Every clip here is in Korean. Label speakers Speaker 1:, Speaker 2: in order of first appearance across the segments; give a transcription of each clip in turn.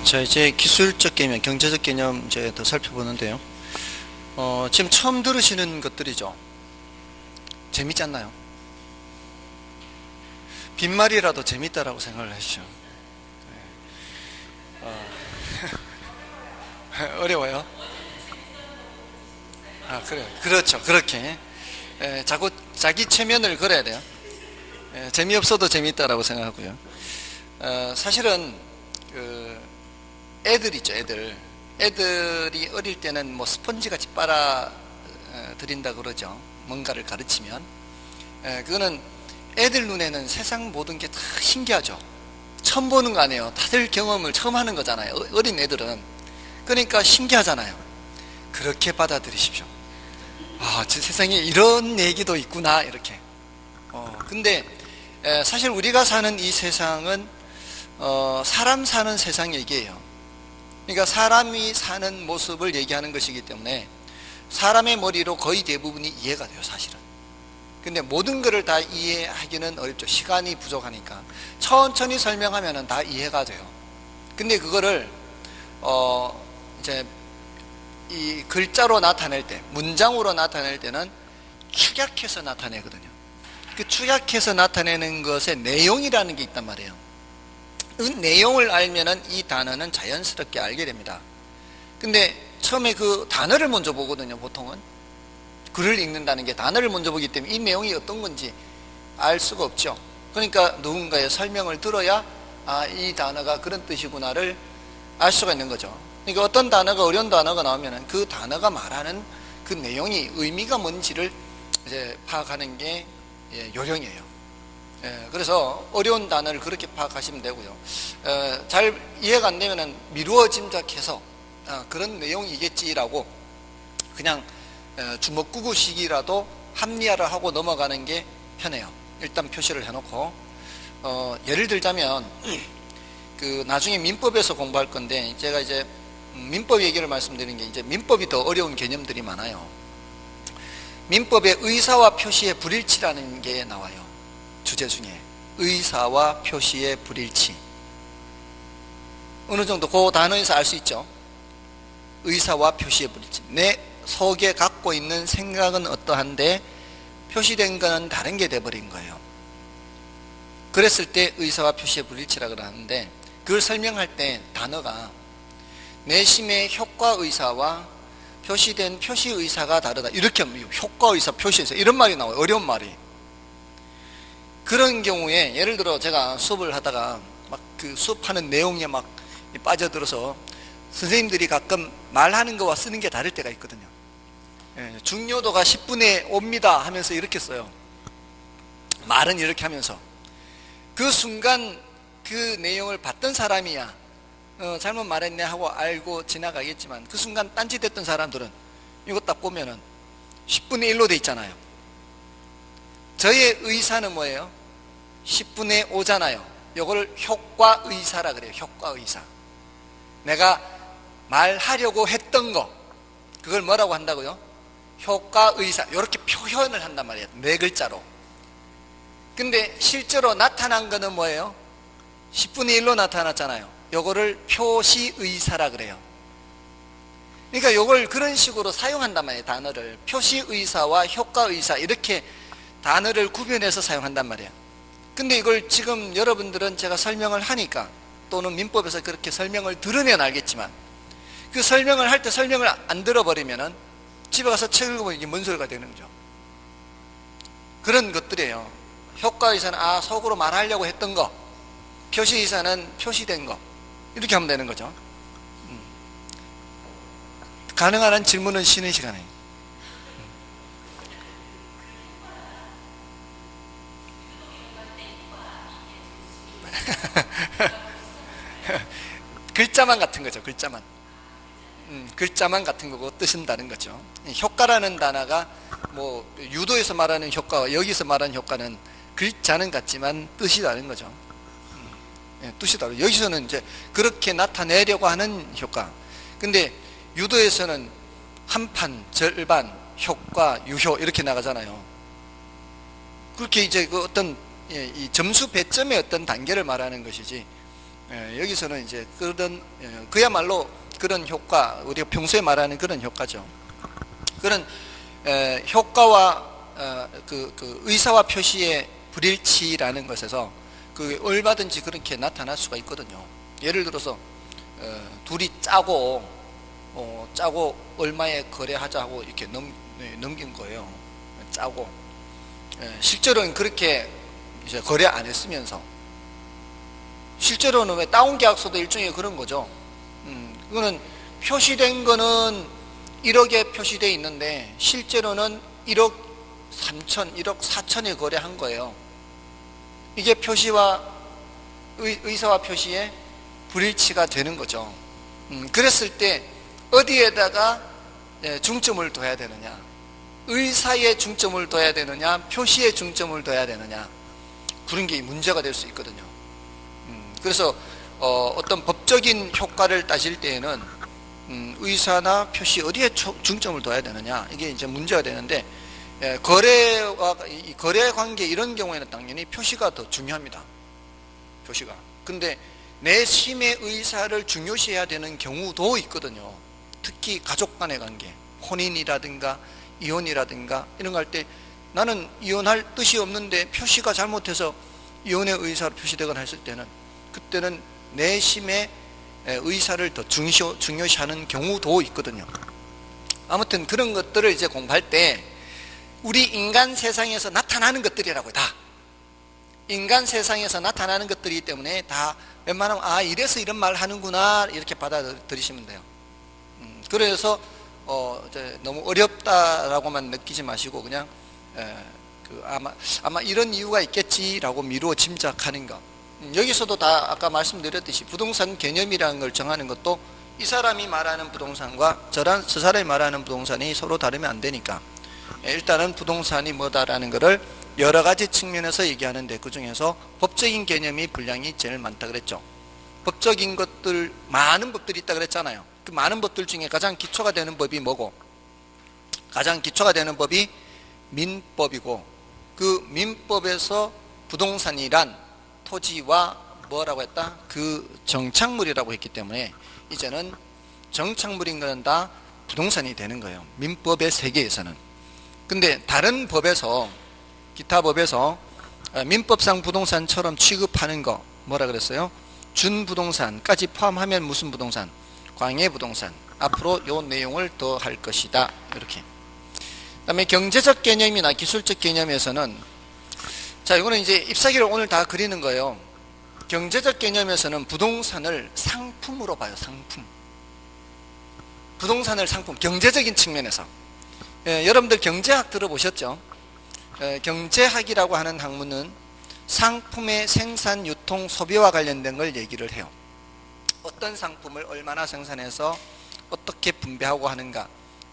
Speaker 1: 자, 이제 기술적 개념, 경제적 개념 이제 더 살펴보는데요. 지금 처음 들으시는 것들이죠. 재밌지 않나요? 빈말이라도 재밌다라고 생각을 하시죠. 어려워요? 그래요. 그렇죠. 그렇게. 자꾸 자기 체면을 걸어야 돼요. 재미없어도 재밌다라고 생각하고요. 사실은, 애들 있죠, 애들이 어릴 때는 뭐 스펀지 같이 빨아 들인다 그러죠. 뭔가를 가르치면. 그거는 애들 눈에는 세상 모든 게 다 신기하죠. 처음 보는 거 아니에요. 다들 경험을 처음 하는 거잖아요. 어린 애들은. 그러니까 신기하잖아요. 그렇게 받아들이십시오. 저 세상에 이런 얘기도 있구나, 이렇게. 근데 사실 우리가 사는 이 세상은 사람 사는 세상 얘기예요. 그러니까 사람이 사는 모습을 얘기하는 것이기 때문에 사람의 머리로 거의 대부분이 이해가 돼요, 사실은. 근데 모든 것을 다 이해하기는 어렵죠. 시간이 부족하니까. 천천히 설명하면 다 이해가 돼요. 근데 그거를 이제 이 글자로 나타낼 때, 문장으로 나타낼 때는 축약해서 나타내거든요. 그 축약해서 나타내는 것의 내용이라는 게 있단 말이에요. 그 내용을 알면은 이 단어는 자연스럽게 알게 됩니다. 근데 처음에 그 단어를 먼저 보거든요, 보통은. 글을 읽는다는 게 단어를 먼저 보기 때문에 이 내용이 어떤 건지 알 수가 없죠. 그러니까 누군가의 설명을 들어야 이 단어가 그런 뜻이구나를 알 수가 있는 거죠. 그러니까 어떤 단어가, 어려운 단어가 나오면은 그 단어가 말하는 그 내용이 의미가 뭔지를 이제 파악하는 게 요령이에요. 그래서 어려운 단어를 그렇게 파악하시면 되고요. 잘 이해가 안 되면은 미루어 짐작해서 그런 내용이겠지라고 그냥 주먹구구식이라도 합리화를 하고 넘어가는 게 편해요. 일단 표시를 해놓고 예를 들자면 그 나중에 민법에서 공부할 건데 제가 이제 민법 얘기를 말씀드리는 게 이제 민법이 더 어려운 개념들이 많아요. 민법에 의사와 표시의 불일치라는 게 나와요. 주제 중에 의사와 표시의 불일치. 어느 정도 그 단어에서 알 수 있죠. 의사와 표시의 불일치. 내 속에 갖고 있는 생각은 어떠한데 표시된 것은 다른 게 돼버린 거예요. 그랬을 때 의사와 표시의 불일치라고 하는데 그걸 설명할 때 단어가 내심의 효과의사와 표시된 표시의사가 다르다. 이렇게 하면 효과의사, 표시의사 이런 말이 나와요. 어려운 말이. 그런 경우에 예를 들어 제가 수업을 하다가 막 그 수업하는 내용에 막 빠져들어서 선생님들이 가끔 말하는 거와 쓰는 게 다를 때가 있거든요. 중요도가 10분의 5입니다 하면서 이렇게 써요. 말은 이렇게 하면서 그 순간 그 내용을 봤던 사람이야 잘못 말했네 하고 알고 지나가겠지만 그 순간 딴짓했던 사람들은 이거 딱 보면은 10분의 1로 돼 있잖아요. 저의 의사는 뭐예요? 10분의 5잖아요. 이걸 효과의사라 그래요. 효과의사. 내가 말하려고 했던 거 그걸 뭐라고 한다고요? 효과의사. 이렇게 표현을 한단 말이에요. 네 글자로. 근데 실제로 나타난 거는 뭐예요? 10분의 1로 나타났잖아요. 요거를 표시의사라 그래요. 그러니까 요걸 그런 식으로 사용한단 말이에요. 단어를 표시의사와 효과의사 이렇게 단어를 구별해서 사용한단 말이에요. 근데 이걸 지금 여러분들은 제가 설명을 하니까 또는 민법에서 그렇게 설명을 들으면 알겠지만 그 설명을 할 때 설명을 안 들어버리면은 집에 가서 책 읽어보면 이게 뭔 소리가 되는 거죠. 그런 것들이에요. 효과의사는 속으로 말하려고 했던 거, 표시의사는 표시된 거 이렇게 하면 되는 거죠. 가능한 한 질문은 쉬는 시간에. 글자만 같은 거죠. 글자만. 글자만 같은 거고 뜻은 다른 거죠. 효과라는 단어가 뭐 유도에서 말하는 효과와 여기서 말하는 효과는 글자는 같지만 뜻이 다른 거죠. 뜻이 다르죠. 여기서는 이제 그렇게 나타내려고 하는 효과. 근데 유도에서는 한판, 절반, 효과, 유효 이렇게 나가잖아요. 그렇게 이제 그 어떤 이 점수 배점의 어떤 단계를 말하는 것이지 여기서는 이제 그런 그야말로 그런 효과, 우리가 평소에 말하는 그런 효과죠. 그런 효과와 그 의사와 표시의 불일치라는 것에서 그 얼마든지 그렇게 나타날 수가 있거든요. 예를 들어서 둘이 짜고 얼마에 거래하자고 이렇게 넘긴 거예요. 짜고 실제로는 그렇게 이제 거래 안 했으면서, 실제로는 왜 다운 계약서도 일종의 그런 거죠. 그거는 표시된 거는 1억에 표시되어 있는데 실제로는 1억 3천, 1억 4천에 거래한 거예요. 이게 표시와 의사와 표시의 불일치가 되는 거죠. 그랬을 때 어디에다가 중점을 둬야 되느냐, 의사에 중점을 둬야 되느냐, 표시에 중점을 둬야 되느냐, 그런 게 문제가 될 수 있거든요. 그래서 어떤 법적인 효과를 따질 때에는 의사나 표시 어디에 중점을 둬야 되느냐, 이게 이제 문제가 되는데, 거래와 이 거래 관계 이런 경우에는 당연히 표시가 더 중요합니다. 표시가. 근데 내심의 의사를 중요시해야 되는 경우도 있거든요. 특히 가족 간의 관계, 혼인이라든가 이혼이라든가 이런 거 할 때 나는 이혼할 뜻이 없는데 표시가 잘못해서 이혼의 의사로 표시되거나 했을 때는, 그때는 내심의 의사를 더 중요시하는 경우도 있거든요. 아무튼 그런 것들을 이제 공부할 때 우리 인간 세상에서 나타나는 것들이라고요. 다 인간 세상에서 나타나는 것들이기 때문에 다 웬만하면 이래서 이런 말 하는구나 이렇게 받아들이시면 돼요. 그래서 너무 어렵다라고만 느끼지 마시고 그냥 아마 이런 이유가 있겠지라고 미루어 짐작하는 것. 여기서도 다 아까 말씀드렸듯이 부동산 개념이라는 걸 정하는 것도 이 사람이 말하는 부동산과 저 사람이 말하는 부동산이 서로 다르면 안 되니까 일단은 부동산이 뭐다라는 것을 여러 가지 측면에서 얘기하는데, 그 중에서 법적인 개념이 분량이 제일 많다 그랬죠. 법적인 것들, 많은 법들이 있다 그랬잖아요. 그 많은 법들 중에 가장 기초가 되는 법이 뭐고, 가장 기초가 되는 법이 민법이고, 그 민법에서 부동산이란 토지와 뭐라고 했다? 그 정착물이라고 했기 때문에 이제는 정착물인 것은 다 부동산이 되는 거예요. 민법의 세계에서는. 근데 다른 법에서, 기타 법에서 민법상 부동산처럼 취급하는 거 뭐라 그랬어요? 준부동산까지 포함하면 무슨 부동산? 광해부동산. 앞으로 요 내용을 더 할 것이다. 이렇게. 그 다음에 경제적 개념이나 기술적 개념에서는, 자, 이거는 이제 잎사귀를 오늘 다 그리는 거예요. 경제적 개념에서는 부동산을 상품으로 봐요. 상품. 부동산을 상품, 경제적인 측면에서. 여러분들 경제학 들어보셨죠? 경제학이라고 하는 학문은 상품의 생산, 유통, 소비와 관련된 걸 얘기를 해요. 어떤 상품을 얼마나 생산해서 어떻게 분배하고 하는가,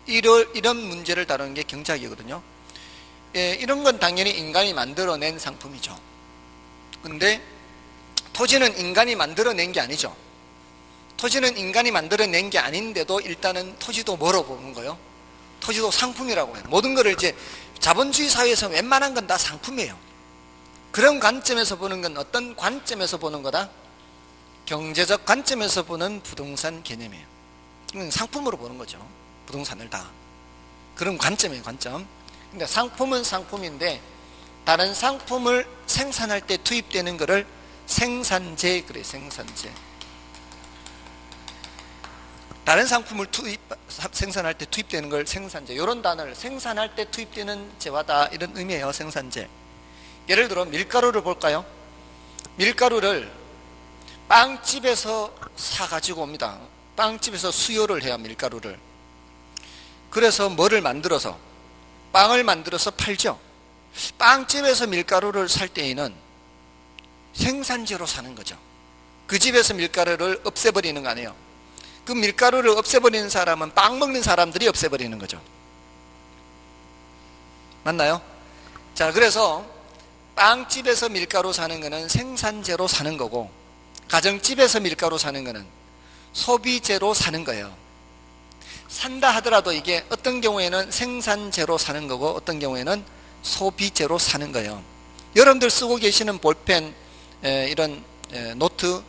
Speaker 1: 이런 문제를 다루는 게 경제학이거든요. 이런 건 당연히 인간이 만들어낸 상품이죠. 근데 토지는 인간이 만들어낸 게 아니죠. 토지는 인간이 만들어낸 게 아닌데도 일단은 토지도 뭐로 보는 거예요? 토지도 상품이라고 해요. 모든 것을 이제 자본주의 사회에서 웬만한 건 다 상품이에요. 그런 관점에서 보는 건 어떤 관점에서 보는 거다? 경제적 관점에서 보는 부동산 개념이에요. 상품으로 보는 거죠. 부동산을 다. 그런 관점이에요. 관점. 근데 상품은 상품인데 다른 상품을 생산할 때 투입되는 것을 생산재 그래요. 생산재. 다른 상품을 생산할 때 투입되는 걸 생산재, 이런 단어를 생산할 때 투입되는 재화다, 이런 의미예요. 생산재. 예를 들어 밀가루를 볼까요? 밀가루를 빵집에서 사가지고 옵니다. 빵집에서 수요를 해요. 밀가루를. 그래서 뭐를 만들어서, 빵을 만들어서 팔죠. 빵집에서 밀가루를 살 때에는 생산재로 사는 거죠. 그 집에서 밀가루를 없애버리는 거 아니에요. 그 밀가루를 없애버리는 사람은 빵 먹는 사람들이 없애버리는 거죠. 맞나요? 자, 그래서 빵집에서 밀가루 사는 거는 생산재로 사는 거고, 가정집에서 밀가루 사는 거는 소비재로 사는 거예요. 산다 하더라도 이게 어떤 경우에는 생산재로 사는 거고 어떤 경우에는 소비재로 사는 거예요. 여러분들 쓰고 계시는 볼펜, 이런 노트,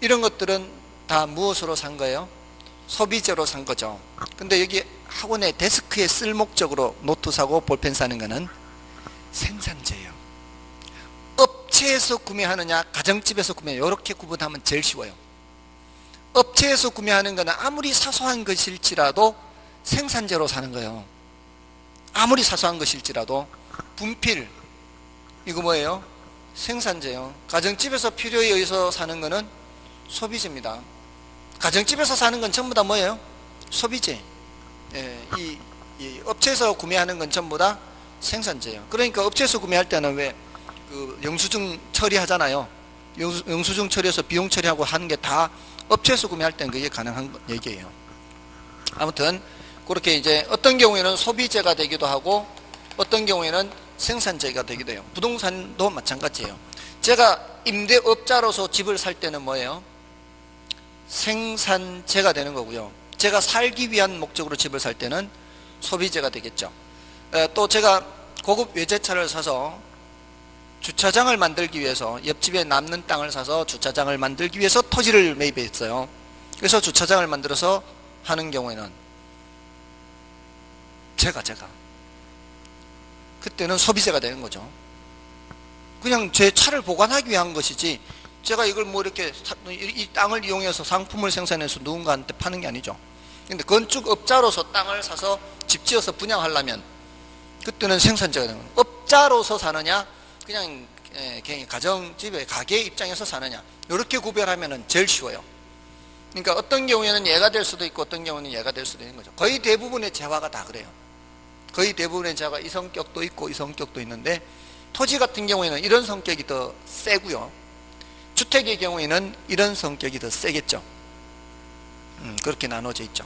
Speaker 1: 이런 것들은 다 무엇으로 산 거예요? 소비재로 산 거죠. 근데 여기 학원에 데스크에 쓸 목적으로 노트 사고 볼펜 사는 거는 생산재예요. 업체에서 구매하느냐 가정집에서 구매하느냐 이렇게 구분하면 제일 쉬워요. 업체에서 구매하는 거는 아무리 사소한 것일지라도 생산재로 사는 거예요. 아무리 사소한 것일지라도. 분필 이거 뭐예요? 생산재요. 가정집에서 필요에 의해서 사는 거는 소비재입니다. 가정집에서 사는 건 전부 다 뭐예요? 소비재. 이 업체에서 구매하는 건 전부 다 생산재예요. 그러니까 업체에서 구매할 때는 왜 그 영수증 처리하잖아요. 영수증 처리해서 비용 처리하고 하는 게 다 업체에서 구매할 때는 그게 가능한 얘기예요. 아무튼 그렇게 이제 어떤 경우에는 소비재가 되기도 하고 어떤 경우에는 생산재가 되기도 해요. 부동산도 마찬가지예요. 제가 임대업자로서 집을 살 때는 뭐예요? 생산재가 되는 거고요. 제가 살기 위한 목적으로 집을 살 때는 소비재가 되겠죠. 또 제가 고급 외제차를 사서 주차장을 만들기 위해서 옆집에 남는 땅을 사서 주차장을 만들기 위해서 토지를 매입했어요. 그래서 주차장을 만들어서 하는 경우에는 제가 그때는 소비재가 되는 거죠. 그냥 제 차를 보관하기 위한 것이지 제가 이걸 뭐 이렇게 이 땅을 이용해서 상품을 생산해서 누군가한테 파는 게 아니죠. 근데 건축업자로서 땅을 사서 집 지어서 분양하려면 그때는 생산재가 되는 거예요. 업자로서 사느냐 그냥 가정집에 가게 입장에서 사느냐 이렇게 구별하면 제일 쉬워요. 그러니까 어떤 경우에는 얘가 될 수도 있고 어떤 경우는 얘가 될 수도 있는 거죠. 거의 대부분의 재화가 다 그래요. 거의 대부분의 재화가 이 성격도 있고 이 성격도 있는데 토지 같은 경우에는 이런 성격이 더 세고요. 주택의 경우에는 이런 성격이 더 세겠죠. 그렇게 나눠져 있죠.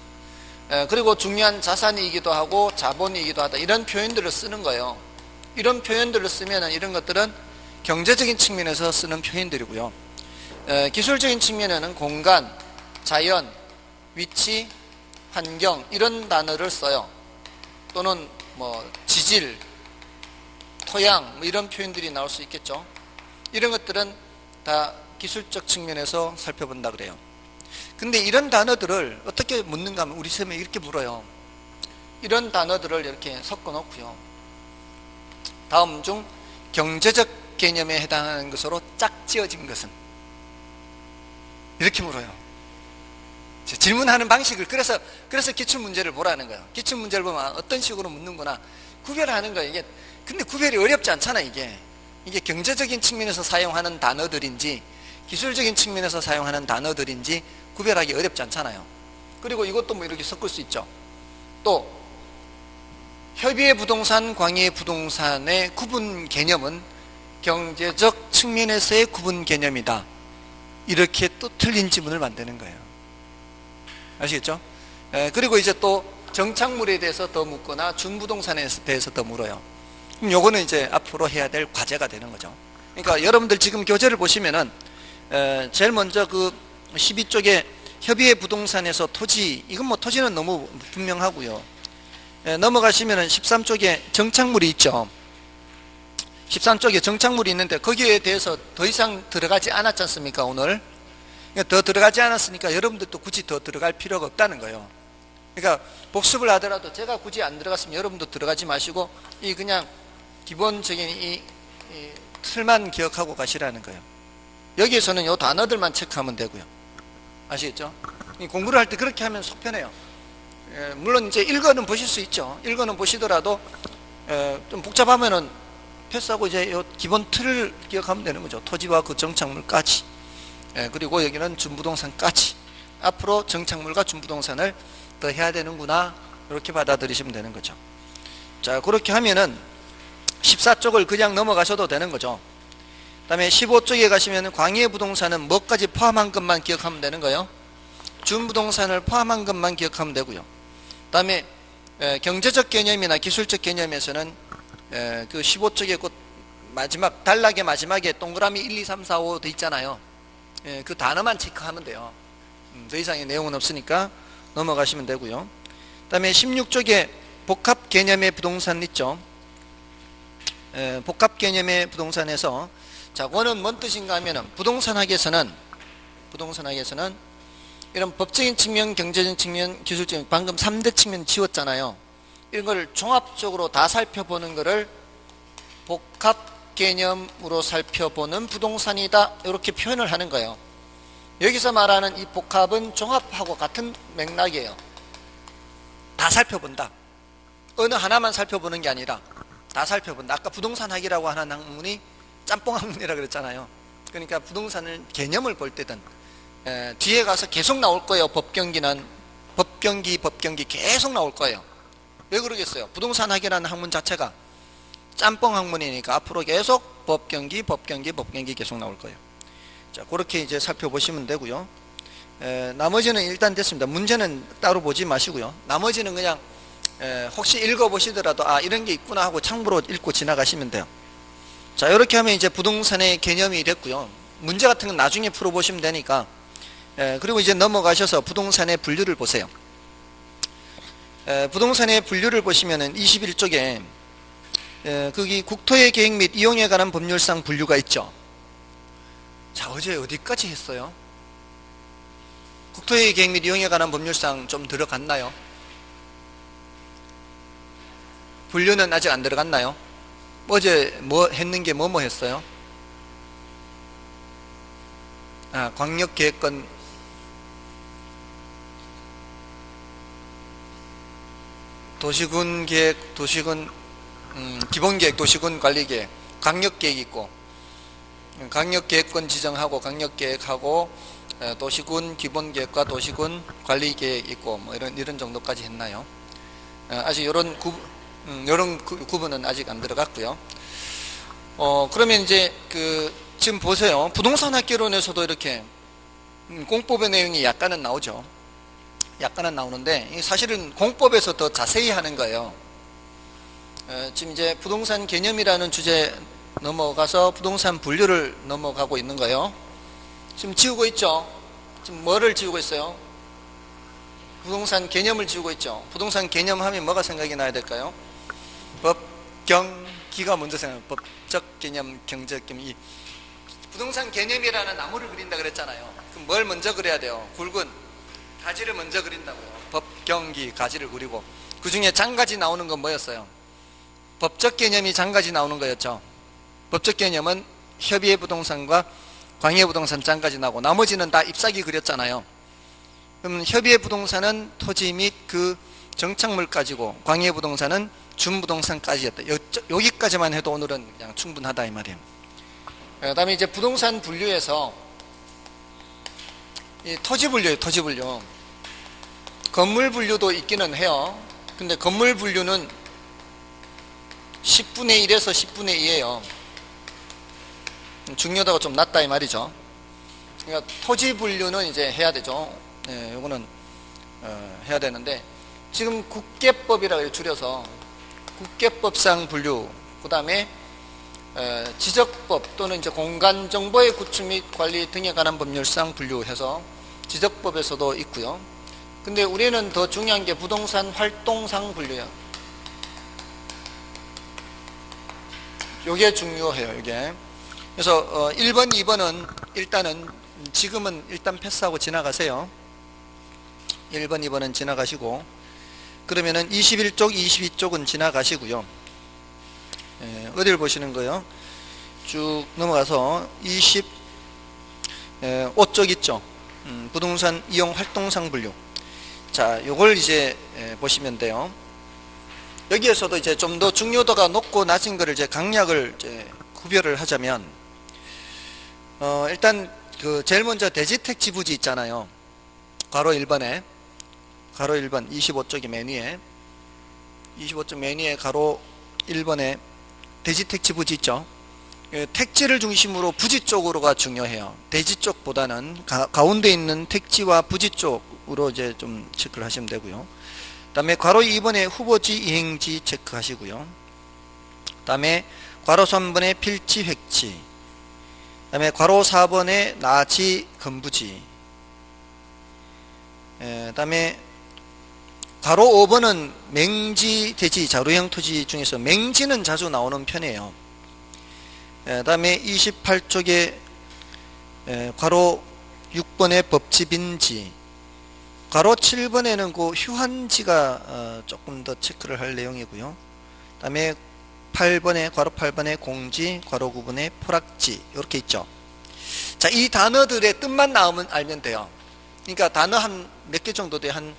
Speaker 1: 그리고 중요한 자산이기도 하고 자본이기도 하다 이런 표현들을 쓰는 거예요. 이런 표현들을 쓰면 이런 것들은 경제적인 측면에서 쓰는 표현들이고요. 기술적인 측면에는 공간, 자연, 위치, 환경 이런 단어를 써요. 또는 뭐 지질, 토양 뭐 이런 표현들이 나올 수 있겠죠. 이런 것들은 다 기술적 측면에서 살펴본다 그래요. 근데 이런 단어들을 어떻게 묻는가 하면 우리 시험에 이렇게 물어요. 이런 단어들을 이렇게 섞어 놓고요. 다음 중 경제적 개념에 해당하는 것으로 짝지어진 것은? 이렇게 물어요. 질문하는 방식을 그래서 기출문제를 보라는 거예요. 기출문제를 보면 어떤 식으로 묻는구나 구별하는 거예요. 이게 근데 구별이 어렵지 않잖아. 이게 경제적인 측면에서 사용하는 단어들인지 기술적인 측면에서 사용하는 단어들인지 구별하기 어렵지 않잖아요. 그리고 이것도 뭐 이렇게 섞을 수 있죠. 또 협의의 부동산, 광의의 부동산의 구분 개념은 경제적 측면에서의 구분 개념이다. 이렇게 또 틀린 지문을 만드는 거예요. 아시겠죠? 그리고 이제 또 정착물에 대해서 더 묻거나 준부동산에 대해서 더 물어요. 그럼 요거는 이제 앞으로 해야 될 과제가 되는 거죠. 그러니까 여러분들 지금 교재를 보시면은 제일 먼저 그 12쪽에 협의의 부동산에서 토지, 이건 뭐 토지는 너무 분명하고요. 넘어가시면은 13쪽에 정착물이 있죠. 13쪽에 정착물이 있는데 거기에 대해서 더 이상 들어가지 않았지 않습니까 오늘? 더 들어가지 않았으니까 여러분들도 굳이 더 들어갈 필요가 없다는 거예요. 그러니까 복습을 하더라도 제가 굳이 안 들어갔으면 여러분도 들어가지 마시고 이 그냥 기본적인 이 틀만 기억하고 가시라는 거예요. 여기에서는 이 단어들만 체크하면 되고요. 아시겠죠? 공부를 할 때 그렇게 하면 속 편해요. 물론 이제 읽어는 보실 수 있죠. 읽어는 보시더라도 좀 복잡하면은 패스하고 이제 요 기본 틀을 기억하면 되는 거죠. 토지와 그 정착물까지. 그리고 여기는 준부동산까지. 앞으로 정착물과 준부동산을 더 해야 되는구나. 이렇게 받아들이시면 되는 거죠. 자, 그렇게 하면은 14쪽을 그냥 넘어가셔도 되는 거죠. 그 다음에 15쪽에 가시면 광의의 부동산은 뭐까지 포함한 것만 기억하면 되는 거예요. 준부동산을 포함한 것만 기억하면 되고요. 그 다음에 경제적 개념이나 기술적 개념에서는 그 15쪽에 그 마지막 단락의 마지막에 동그라미 1, 2, 3, 4, 5 돼 있잖아요. 그 단어만 체크하면 돼요. 더 이상의 내용은 없으니까 넘어가시면 되고요. 그 다음에 16쪽에 복합 개념의 부동산 있죠. 복합 개념의 부동산에서 자, 그거는 뭔 뜻인가 하면은 부동산 학에서는 부동산 학에서는 이런 법적인 측면, 경제적인 측면, 기술적인 방금 3대 측면 지웠잖아요. 이런 걸 종합적으로 다 살펴보는 것을 복합 개념으로 살펴보는 부동산이다, 이렇게 표현을 하는 거예요. 여기서 말하는 이 복합은 종합하고 같은 맥락이에요. 다 살펴본다. 어느 하나만 살펴보는 게 아니라 다 살펴본다. 아까 부동산 학이라고 하는 학문이 짬뽕 학문이라고 그랬잖아요. 그러니까 부동산을 개념을 볼 때든 뒤에 가서 계속 나올 거예요. 법경기는 법경기 계속 나올 거예요. 왜 그러겠어요? 부동산 학이라는 학문 자체가 짬뽕 학문이니까 앞으로 계속 법경기 계속 나올 거예요. 자, 그렇게 이제 살펴보시면 되고요. 나머지는 일단 됐습니다. 문제는 따로 보지 마시고요. 나머지는 그냥 혹시 읽어보시더라도 아, 이런 게 있구나 하고 참고로 읽고 지나가시면 돼요. 자, 이렇게 하면 이제 부동산의 개념이 됐고요. 문제 같은 건 나중에 풀어보시면 되니까. 그리고 이제 넘어가셔서 부동산의 분류를 보세요. 부동산의 분류를 보시면은 21쪽에 거기 국토의 계획 및 이용에 관한 법률상 분류가 있죠. 자, 어제 어디까지 했어요? 국토의 계획 및 이용에 관한 법률상 좀 들어갔나요? 분류는 아직 안 들어갔나요? 어제 뭐 했는 게 뭐 했어요? 아, 광역계획권, 도시군 계획, 도시군 기본계획, 도시군 관리계획, 광역계획 있고, 광역계획권 지정하고 강력계획하고 도시군 기본계획과 도시군 관리계획 있고 뭐 이런 정도까지 했나요? 아직 이런 구분은 아직 안 들어갔고요. 그러면 이제 지금 보세요. 부동산 학개론에서도 이렇게 공법의 내용이 약간은 나오죠. 약간은 나오는데 사실은 공법에서 더 자세히 하는 거예요. 지금 이제 부동산 개념이라는 주제 넘어가서 부동산 분류를 넘어가고 있는 거예요. 지금 지우고 있죠. 지금 뭐를 지우고 있어요? 부동산 개념을 지우고 있죠. 부동산 개념 하면 뭐가 생각이 나야 될까요? 법경기가 먼저 생각해요. 법적 개념, 경제적 개념. 이 부동산 개념이라는 나무를 그린다 그랬잖아요. 그럼 뭘 먼저 그려야 돼요? 굵은 가지를 먼저 그린다고요. 법경기 가지를 그리고 그 중에 장가지 나오는 건 뭐였어요? 법적 개념이 장가지 나오는 거였죠. 법적 개념은 협의의 부동산과 광해 부동산 장까지 나오고 나머지는 다 잎사귀 그렸잖아요. 그러면 협의의 부동산은 토지 및 그 정착물까지고 광해 부동산은 준부동산까지였다. 여기까지만 해도 오늘은 그냥 충분하다 이 말이에요. 그 다음에 이제 부동산 분류에서 이 토지 분류예요. 토지 분류. 건물 분류도 있기는 해요. 근데 건물 분류는 10분의 1에서 10분의 2예요. 중요도가 좀 낮다 이 말이죠. 그러니까 토지 분류는 이제 해야 되죠. 네, 요거는 해야 되는데 지금 국계법이라고 줄여서 국계법상 분류, 그 다음에 지적법 또는 이제 공간정보의 구축 및 관리 등에 관한 법률상 분류해서 지적법에서도 있고요. 근데 우리는 더 중요한 게 부동산 활동상 분류예요. 요게 중요해요. 요게. 그래서 1번, 2번은 일단은 지금은 일단 패스하고 지나가세요. 1번, 2번은 지나가시고 그러면은 21쪽, 22쪽은 지나가시고요. 어디를 보시는 거예요? 쭉 넘어가서 25쪽 있죠. 부동산 이용 활동상 분류. 자, 요걸 이제 보시면 돼요. 여기에서도 이제 좀 더 중요도가 높고 낮은 거를 이제 강약을 이제 구별을 하자면 일단 제일 먼저 대지택지 부지 있잖아요. 괄호 1번에 괄호 1번 25쪽이 맨 위에 25쪽 맨 위에 괄호 1번에 대지택지 부지 있죠. 택지를 중심으로 부지 쪽으로가 중요해요. 대지 쪽보다는 가운데 있는 택지와 부지 쪽으로 이제 좀 체크를 하시면 되고요. 그 다음에 괄호 2번에 후보지 이행지 체크하시고요. 그 다음에 괄호 3번에 필지 획지, 그 다음에 괄호 4번에 나지 건부지, 그 다음에 괄호 5번은 맹지 대지 자루형 토지 중에서 맹지는 자주 나오는 편이에요. 그 다음에 28쪽에 괄호 6번에 법집인지, 괄호 7번에는 그 휴한지가 조금 더 체크를 할 내용이고요. 그 다음에 8번에 괄호 8번에 공지, 괄호 9번에 포락지 이렇게 있죠. 자, 이 단어들의 뜻만 나오면 알면 돼요. 그러니까 단어 한 몇 개 정도 돼, 한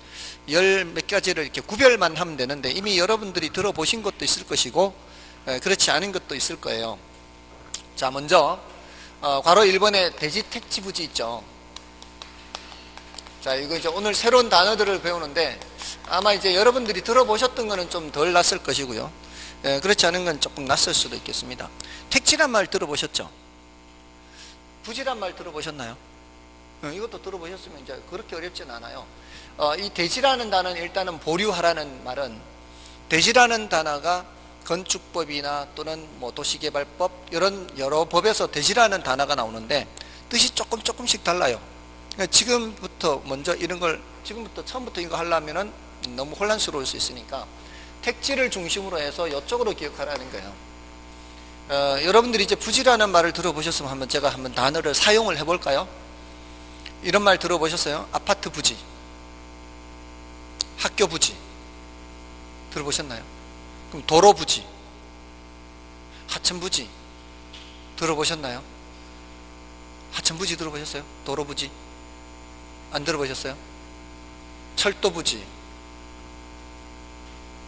Speaker 1: 열 몇 가지를 이렇게 구별만 하면 되는데, 이미 여러분들이 들어보신 것도 있을 것이고 그렇지 않은 것도 있을 거예요. 자, 먼저 괄호 1번에 돼지 택지부지 있죠. 자, 이거 이제 오늘 새로운 단어들을 배우는데 아마 이제 여러분들이 들어보셨던 거는 좀 덜 낯설 것이고요. 그렇지 않은 건 조금 낯설 수도 있겠습니다. 택지란 말 들어보셨죠? 부지란 말 들어보셨나요? 이것도 들어보셨으면 이제 그렇게 어렵진 않아요. 이 대지라는 단어는 일단은 보류하라는 말은, 대지라는 단어가 건축법이나 또는 뭐 도시개발법 이런 여러 법에서 대지라는 단어가 나오는데 뜻이 조금씩 달라요. 그러니까 지금부터 먼저 이런 걸 지금부터 처음부터 이거 하려면은 너무 혼란스러울 수 있으니까 택지를 중심으로 해서 이쪽으로 기억하라는 거예요. 여러분들이 이제 부지라는 말을 들어보셨으면 한번 제가 한번 단어를 사용을 해볼까요? 이런 말 들어보셨어요? 아파트 부지, 학교 부지 들어보셨나요? 그럼 도로 부지, 하천 부지 들어보셨나요? 하천 부지 들어보셨어요? 도로 부지 안 들어보셨어요? 철도 부지,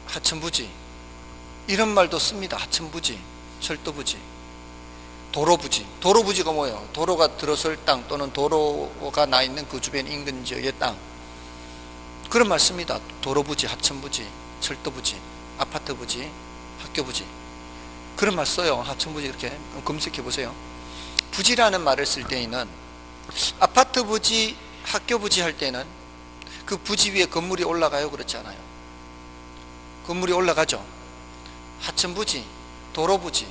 Speaker 1: 하천 부지 이런 말도 씁니다. 하천 부지, 철도 부지, 도로 부지. 도로 부지가 뭐예요? 도로가 들어설 땅 또는 도로가 나 있는 그 주변 인근 지역의 땅, 그런 말 씁니다. 도로 부지, 하천 부지, 철도 부지, 아파트 부지, 학교 부지 그런 말 써요. 하천 부지 이렇게 검색해 보세요. 부지라는 말을 쓸 때에는 아파트 부지, 학교 부지 할 때는 그 부지 위에 건물이 올라가요? 그렇지 않아요? 건물이 올라가죠. 하천 부지, 도로 부지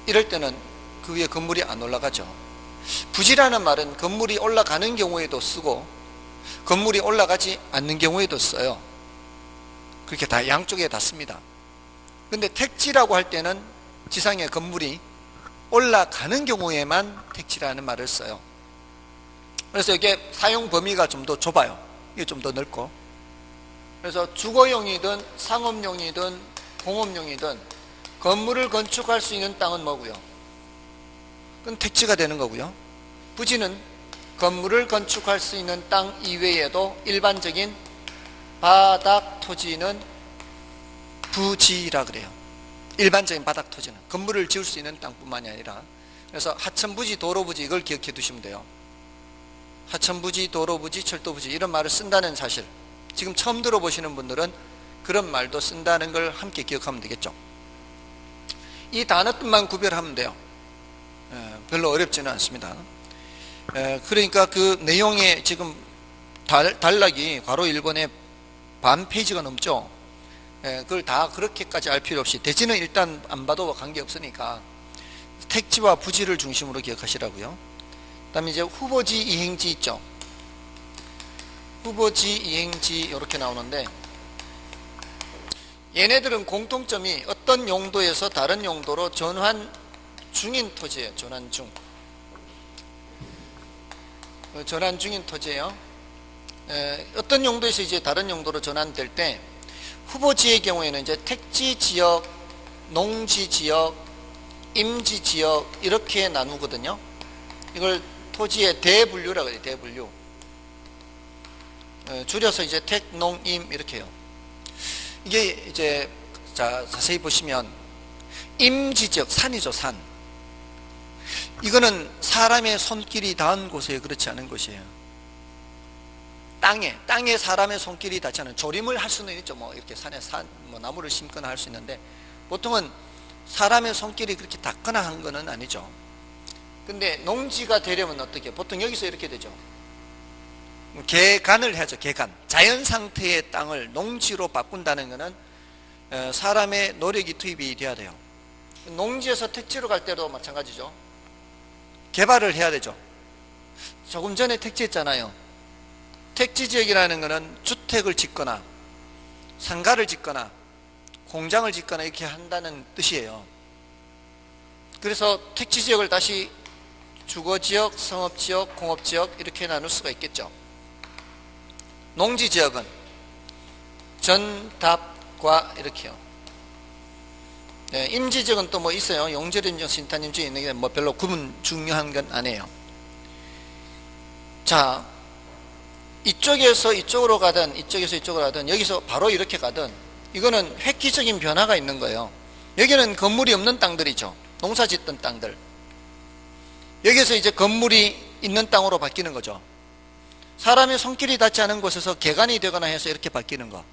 Speaker 1: 이럴 때는 그 위에 건물이 안 올라가죠. 부지라는 말은 건물이 올라가는 경우에도 쓰고 건물이 올라가지 않는 경우에도 써요. 그렇게 다 양쪽에 다 씁니다. 근데 택지라고 할 때는 지상에 건물이 올라가는 경우에만 택지라는 말을 써요. 그래서 이게 사용 범위가 좀 더 좁아요. 이게 좀 더 넓고, 그래서 주거용이든 상업용이든 공업용이든 건물을 건축할 수 있는 땅은 뭐고요? 그건 택지가 되는 거고요. 부지는 건물을 건축할 수 있는 땅 이외에도 일반적인 바닥 토지는 부지라 그래요. 일반적인 바닥 토지는 건물을 지을 수 있는 땅뿐만이 아니라, 그래서 하천부지, 도로부지 이걸 기억해 두시면 돼요. 하천부지, 도로부지, 철도부지 이런 말을 쓴다는 사실, 지금 처음 들어보시는 분들은 그런 말도 쓴다는 걸 함께 기억하면 되겠죠. 이 단어 뜻만 구별하면 돼요. 별로 어렵지는 않습니다. 그러니까 그 내용에 지금 단락이 괄호 1번에 반 페이지가 넘죠. 그걸 다 그렇게까지 알 필요 없이, 대지는 일단 안 봐도 관계없으니까 택지와 부지를 중심으로 기억하시라고요. 그 다음에 이제 후보지, 이행지 있죠. 후보지, 이행지 이렇게 나오는데, 얘네들은 공통점이 어떤 용도에서 다른 용도로 전환 중인 토지예요. 전환 중. 전환 중인 토지예요. 어떤 용도에서 이제 다른 용도로 전환될 때, 후보지의 경우에는 이제 택지 지역, 농지 지역, 임지 지역 이렇게 나누거든요. 이걸 토지의 대분류라고 해요. 대분류. 줄여서 이제 택, 농, 임 이렇게 해요. 이게 이제 자 자세히 보시면 임지 지역, 산이죠. 산. 이거는 사람의 손길이 닿은 곳에 그렇지 않은 곳이에요. 땅에 사람의 손길이 닿지 않은, 조림을 할 수는 있죠. 뭐 이렇게 산에 뭐 나무를 심거나 할 수 있는데, 보통은 사람의 손길이 그렇게 닿거나 한 거는 아니죠. 근데 농지가 되려면 어떻게? 보통 여기서 이렇게 되죠. 개간을 해야죠. 개간. 자연 상태의 땅을 농지로 바꾼다는 것은 사람의 노력이 투입이 돼야 돼요. 농지에서 택지로 갈 때도 마찬가지죠. 개발을 해야 되죠. 조금 전에 택지했잖아요. 택지지역이라는 것은 주택을 짓거나 상가를 짓거나 공장을 짓거나 이렇게 한다는 뜻이에요. 그래서 택지지역을 다시 주거지역, 상업지역, 공업지역 이렇게 나눌 수가 있겠죠. 농지지역은 전답과 이렇게요. 네, 임지지역은 또 뭐 있어요. 용절임지역, 신탄임지역 있는 게 뭐 별로 구분 중요한 건 아니에요. 자, 이쪽에서 이쪽으로 가든 이쪽에서 이쪽으로 가든 여기서 바로 이렇게 가든 이거는 획기적인 변화가 있는 거예요. 여기는 건물이 없는 땅들이죠. 농사 짓던 땅들. 여기서 이제 건물이 있는 땅으로 바뀌는 거죠. 사람의 손길이 닿지 않은 곳에서 개간이 되거나 해서 이렇게 바뀌는 거.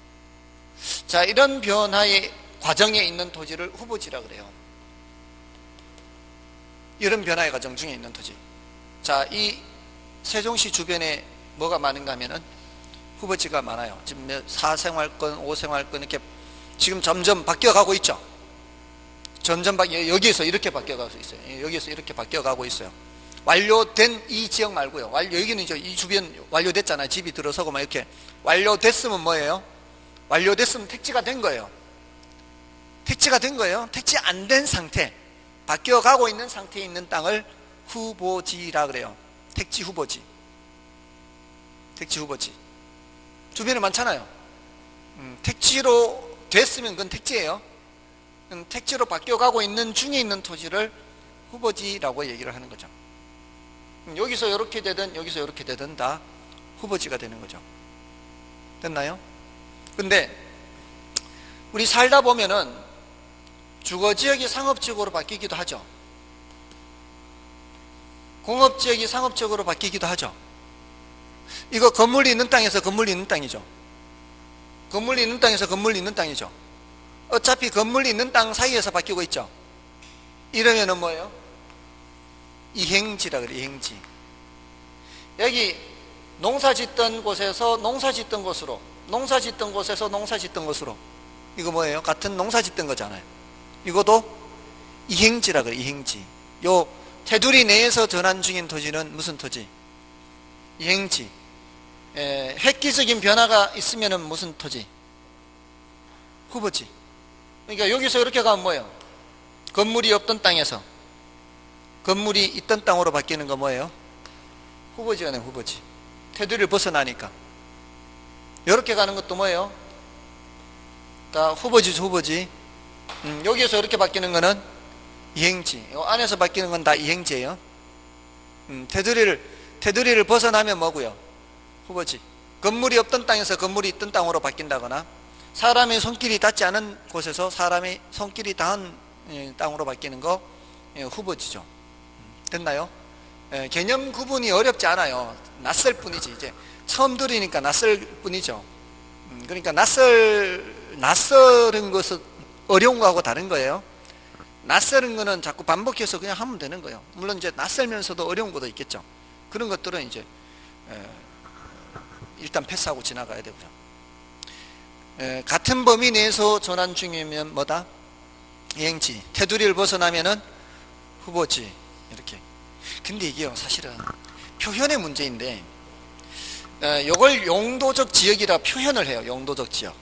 Speaker 1: 자, 이런 변화의 과정에 있는 토지를 후보지라 그래요. 이런 변화의 과정 중에 있는 토지. 자, 이 세종시 주변에 뭐가 많은가 하면은 후보지가 많아요. 지금 4생활권, 5생활권 이렇게 지금 점점 바뀌어가고 있죠. 점점 여기에서 이렇게 바뀌어가고 있어요. 여기에서 이렇게 바뀌어가고 있어요. 완료된 이 지역 말고요. 여기는 이제 이 주변 완료됐잖아요. 집이 들어서고 막 이렇게 완료됐으면 뭐예요? 완료됐으면 택지가 된 거예요. 택지가 된 거예요. 택지 안 된 상태, 바뀌어가고 있는 상태에 있는 땅을 후보지라 그래요. 택지 후보지. 택지 후보지. 주변에 많잖아요. 택지로 됐으면 그건 택지예요. 택지로 바뀌어가고 있는 중에 있는 토지를 후보지라고 얘기를 하는 거죠. 여기서 이렇게 되든 여기서 이렇게 되든 다 후보지가 되는 거죠. 됐나요? 근데 우리 살다 보면은 주거지역이 상업지역으로 바뀌기도 하죠. 공업지역이 상업지역으로 바뀌기도 하죠. 이거 건물이 있는 땅에서 건물이 있는 땅이죠. 건물이 있는 땅에서 건물이 있는 땅이죠. 어차피 건물이 있는 땅 사이에서 바뀌고 있죠. 이러면은 뭐예요? 이행지라 그래. 이행지. 여기 농사 짓던 곳에서 농사 짓던 곳으로, 농사 짓던 곳에서 농사 짓던 곳으로, 이거 뭐예요? 같은 농사 짓던 거잖아요. 이것도 이행지라 그래. 이행지. 요 테두리 내에서 전환 중인 토지는 무슨 토지? 이행지. 획기적인 변화가 있으면은 무슨 토지? 후보지. 그러니까 여기서 이렇게 가면 뭐예요? 건물이 없던 땅에서 건물이 있던 땅으로 바뀌는 거 뭐예요? 후보지가 되는 후보지. 테두리를 벗어나니까. 이렇게 가는 것도 뭐예요? 다 후보지죠. 후보지. 여기에서 이렇게 바뀌는 거는 이행지. 요 안에서 바뀌는 건 다 이행지예요. 테두리를 벗어나면 뭐고요? 후보지. 건물이 없던 땅에서 건물이 있던 땅으로 바뀐다거나 사람의 손길이 닿지 않은 곳에서 사람의 손길이 닿은 땅으로 바뀌는 거 후보지죠. 됐나요? 개념 구분이 어렵지 않아요. 낯설 뿐이지. 이제 처음 들으니까 낯설 뿐이죠. 그러니까 낯설은 것은 어려운 거하고 다른 거예요. 낯설은 거는 자꾸 반복해서 그냥 하면 되는 거예요. 물론 이제 낯설면서도 어려운 것도 있겠죠. 그런 것들은 이제 일단 패스하고 지나가야 되고요. 같은 범위 내에서 전환 중이면 뭐다? 이행지. 테두리를 벗어나면은 후보지. 이렇게. 근데 이게요, 사실은 표현의 문제인데, 이걸 용도적 지역이라 표현을 해요. 용도적 지역.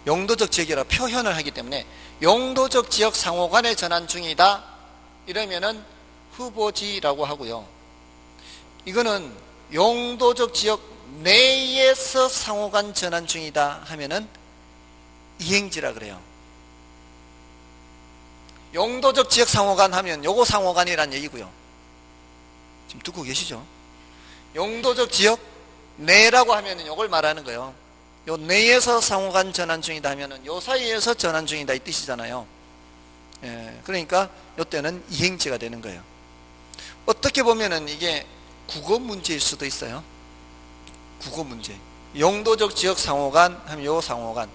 Speaker 1: 용도적 지역이라 표현을 하기 때문에 용도적 지역 상호간의 전환 중이다. 이러면은 후보지라고 하고요. 이거는 용도적 지역 내에서 상호간 전환 중이다 하면은 이행지라 그래요. 용도적 지역 상호간 하면 요거 상호간이란 얘기고요. 지금 듣고 계시죠? 용도적 지역 내라고 하면은 요걸 말하는 거예요. 요 내에서 상호간 전환 중이다 하면은 요 사이에서 전환 중이다 이 뜻이잖아요. 그러니까 요때는 이행지가 되는 거예요. 어떻게 보면은 이게 국어 문제일 수도 있어요. 국어 문제. 용도적 지역 상호간 하면 요 상호간,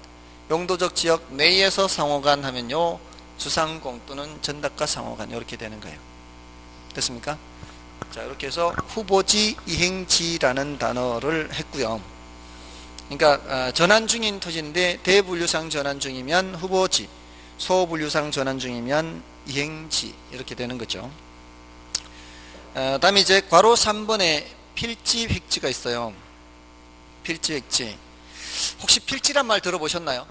Speaker 1: 용도적 지역 내에서 상호간 하면 요 주상공 또는 전답과 상호간 이렇게 되는 거예요. 됐습니까? 자, 이렇게 해서 후보지, 이행지라는 단어를 했고요. 그러니까 전환 중인 토지인데 대분류상 전환 중이면 후보지, 소분류상 전환 중이면 이행지 이렇게 되는 거죠. 다음에 이제 괄호 3번에 필지, 획지가 있어요. 필지, 획지. 혹시 필지란 말 들어보셨나요?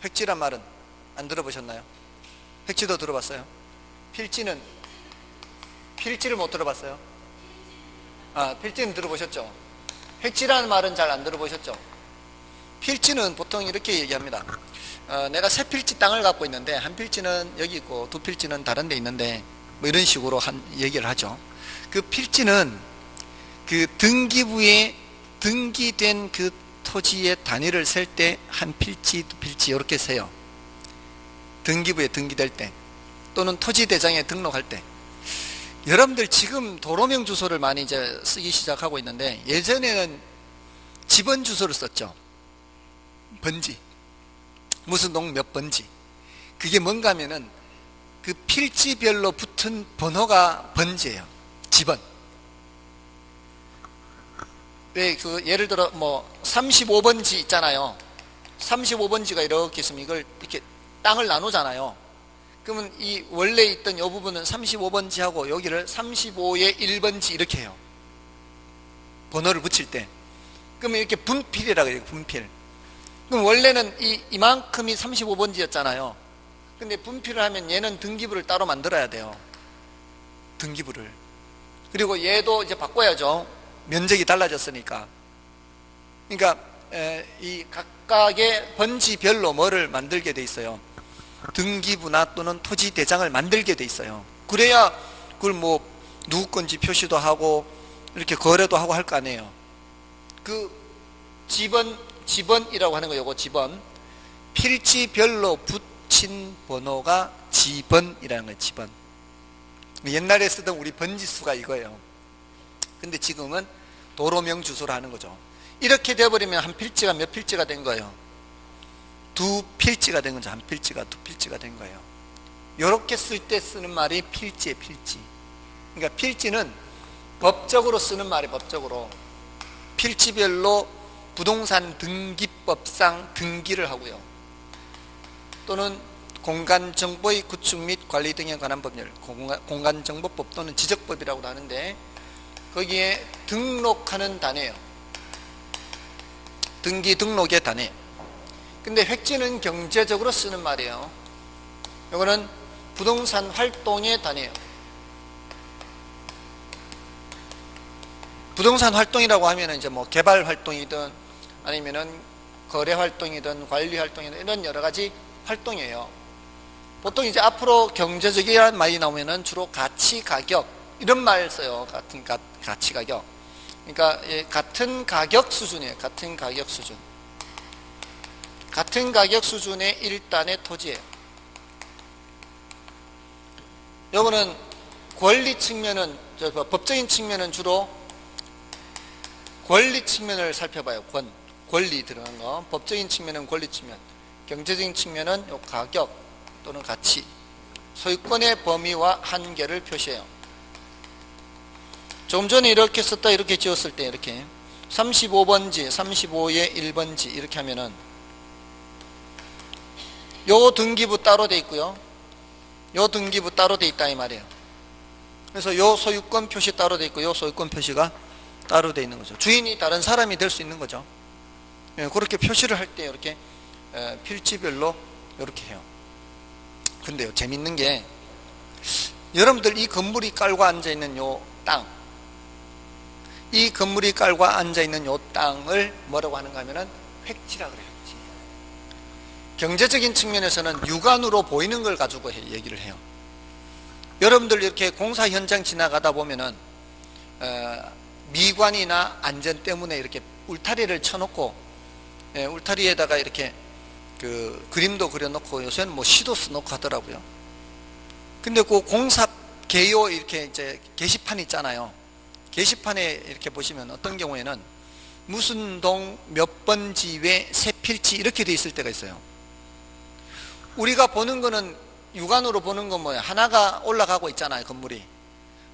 Speaker 1: 획지란 말은 안 들어보셨나요? 획지도 들어봤어요? 필지를 못 들어봤어요? 필지는 들어보셨죠? 획지라는 말은 잘 안 들어보셨죠? 필지는 보통 이렇게 얘기합니다. 내가 세 필지 땅을 갖고 있는데 한 필지는 여기 있고 두 필지는 다른 데 있는데 뭐 이런 식으로 얘기를 하죠. 그 필지는 그 등기부에 등기된 그 토지의 단위를 셀 때 한 필지, 두 필지 이렇게 세요. 등기부에 등기될 때 또는 토지대장에 등록할 때. 여러분들 지금 도로명 주소를 많이 이제 쓰기 시작하고 있는데 예전에는 집원 주소를 썼죠. 번지, 무슨 동 몇 번지. 그게 뭔가 하면은 그 필지별로 붙은 번호가 번지예요. 집원. 왜 그 예를 들어 뭐 35번지 있잖아요. 35번지가 이렇게 있으면 이걸 이렇게 땅을 나누잖아요. 그러면 이 원래 있던 이 부분은 35번지하고 여기를 35의 1번지 이렇게 해요. 번호를 붙일 때. 그러면 이렇게 분필이라고 해요. 분필. 그럼 원래는 이만큼이 35번지였잖아요. 근데 분필을 하면 얘는 등기부를 따로 만들어야 돼요. 등기부를. 그리고 얘도 이제 바꿔야죠. 면적이 달라졌으니까. 그러니까 이 각각의 번지별로 뭐를 만들게 돼 있어요. 등기부나 또는 토지대장을 만들게 돼 있어요. 그래야 그걸 뭐 누구 건지 표시도 하고 이렇게 거래도 하고 할 거 아니에요. 그 지번이라고 하는 거 요거 지번. 필지별로 붙인 번호가 지번이라는 거예요. 지번. 옛날에 쓰던 우리 번지수가 이거예요. 근데 지금은 도로명 주소를 하는 거죠. 이렇게 되어버리면 한 필지가 몇 필지가 된 거예요? 두 필지가 된 거죠. 한 필지가 두 필지가 된 거예요. 이렇게 쓸 때 쓰는 말이 필지예요. 필지. 그러니까 필지는 법적으로 쓰는 말이 법적으로 필지별로 부동산 등기법상 등기를 하고요. 또는 공간정보의 구축 및 관리 등에 관한 법률, 공간정보법 또는 지적법이라고도 하는데 거기에 등록하는 단위예요. 등기 등록의 단위. 근데 획지는 경제적으로 쓰는 말이에요. 이거는 부동산 활동의 단위예요. 부동산 활동이라고 하면은 이제 뭐 개발 활동이든 아니면은 거래 활동이든 관리 활동이든 이런 여러 가지 활동이에요. 보통 이제 앞으로 경제적이라는 말이 나오면은 주로 가치 가격 이런 말 써요. 같은 가치 가격. 그러니까 같은 가격 수준이에요. 같은 가격 수준. 같은 가격 수준의 일단의 토지예요. 요거는 권리 측면은 법적인 측면은 주로 권리 측면을 살펴봐요. 권리 들어간 거. 법적인 측면은 권리 측면. 경제적인 측면은 요 가격 또는 가치. 소유권의 범위와 한계를 표시해요. 조금 전에 이렇게 썼다 이렇게 지었을 때 이렇게 35번지, 35의 1번지 이렇게 하면은 요 등기부 따로 돼 있고요. 요 등기부 따로 돼 있다 이 말이에요. 그래서 요 소유권 표시 따로 돼 있고 요 소유권 표시가 따로 돼 있는 거죠. 주인이 다른 사람이 될 수 있는 거죠. 그렇게 표시를 할 때 이렇게 필지별로 이렇게 해요. 근데요, 재밌는 게 여러분들 이 건물이 깔고 앉아 있는 요 땅, 이 건물이 깔고 앉아 있는 요 땅을 뭐라고 하는가 하면은 획지라 그래요. 획지. 경제적인 측면에서는 육안으로 보이는 걸 가지고 얘기를 해요. 여러분들 이렇게 공사 현장 지나가다 보면은 미관이나 안전 때문에 이렇게 울타리를 쳐놓고 울타리에다가 이렇게 그 그림도 그려놓고 요새는 뭐 시도 써놓고 하더라고요. 근데 그 공사 개요 이렇게 이제 게시판 있잖아요. 게시판에 이렇게 보시면 어떤 경우에는 무슨 동 몇 번지 외 세 필지 이렇게 돼 있을 때가 있어요. 우리가 보는 거는 육안으로 보는 건 뭐예요? 하나가 올라가고 있잖아요. 건물이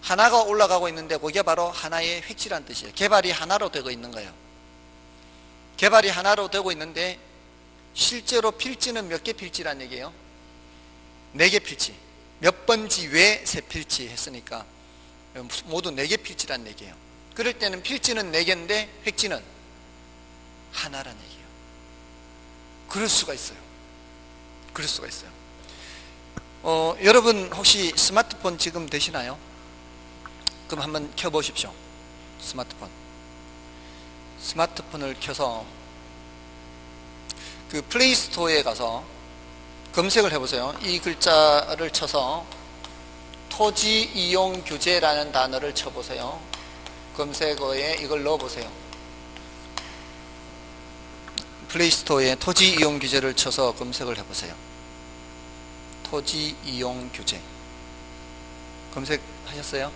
Speaker 1: 하나가 올라가고 있는데 그게 바로 하나의 획지란 뜻이에요. 개발이 하나로 되고 있는 거예요. 개발이 하나로 되고 있는데 실제로 필지는 몇 개 필지란 얘기예요? 4개 필지. 몇 번지 외 세 필지 했으니까 모두 4개 필지란 얘기예요. 그럴 때는 필지는 4개인데 획지는 하나란 얘기예요. 그럴 수가 있어요. 그럴 수가 있어요. 여러분 혹시 스마트폰 지금 되시나요? 그럼 한번 켜보십시오. 스마트폰을 켜서 그 플레이스토어에 가서 검색을 해보세요. 이 글자를 쳐서 토지 이용 규제라는 단어를 쳐보세요. 검색어에 이걸 넣어보세요. 플레이스토어에 토지 이용 규제를 쳐서 검색을 해보세요. 토지 이용 규제 검색하셨어요?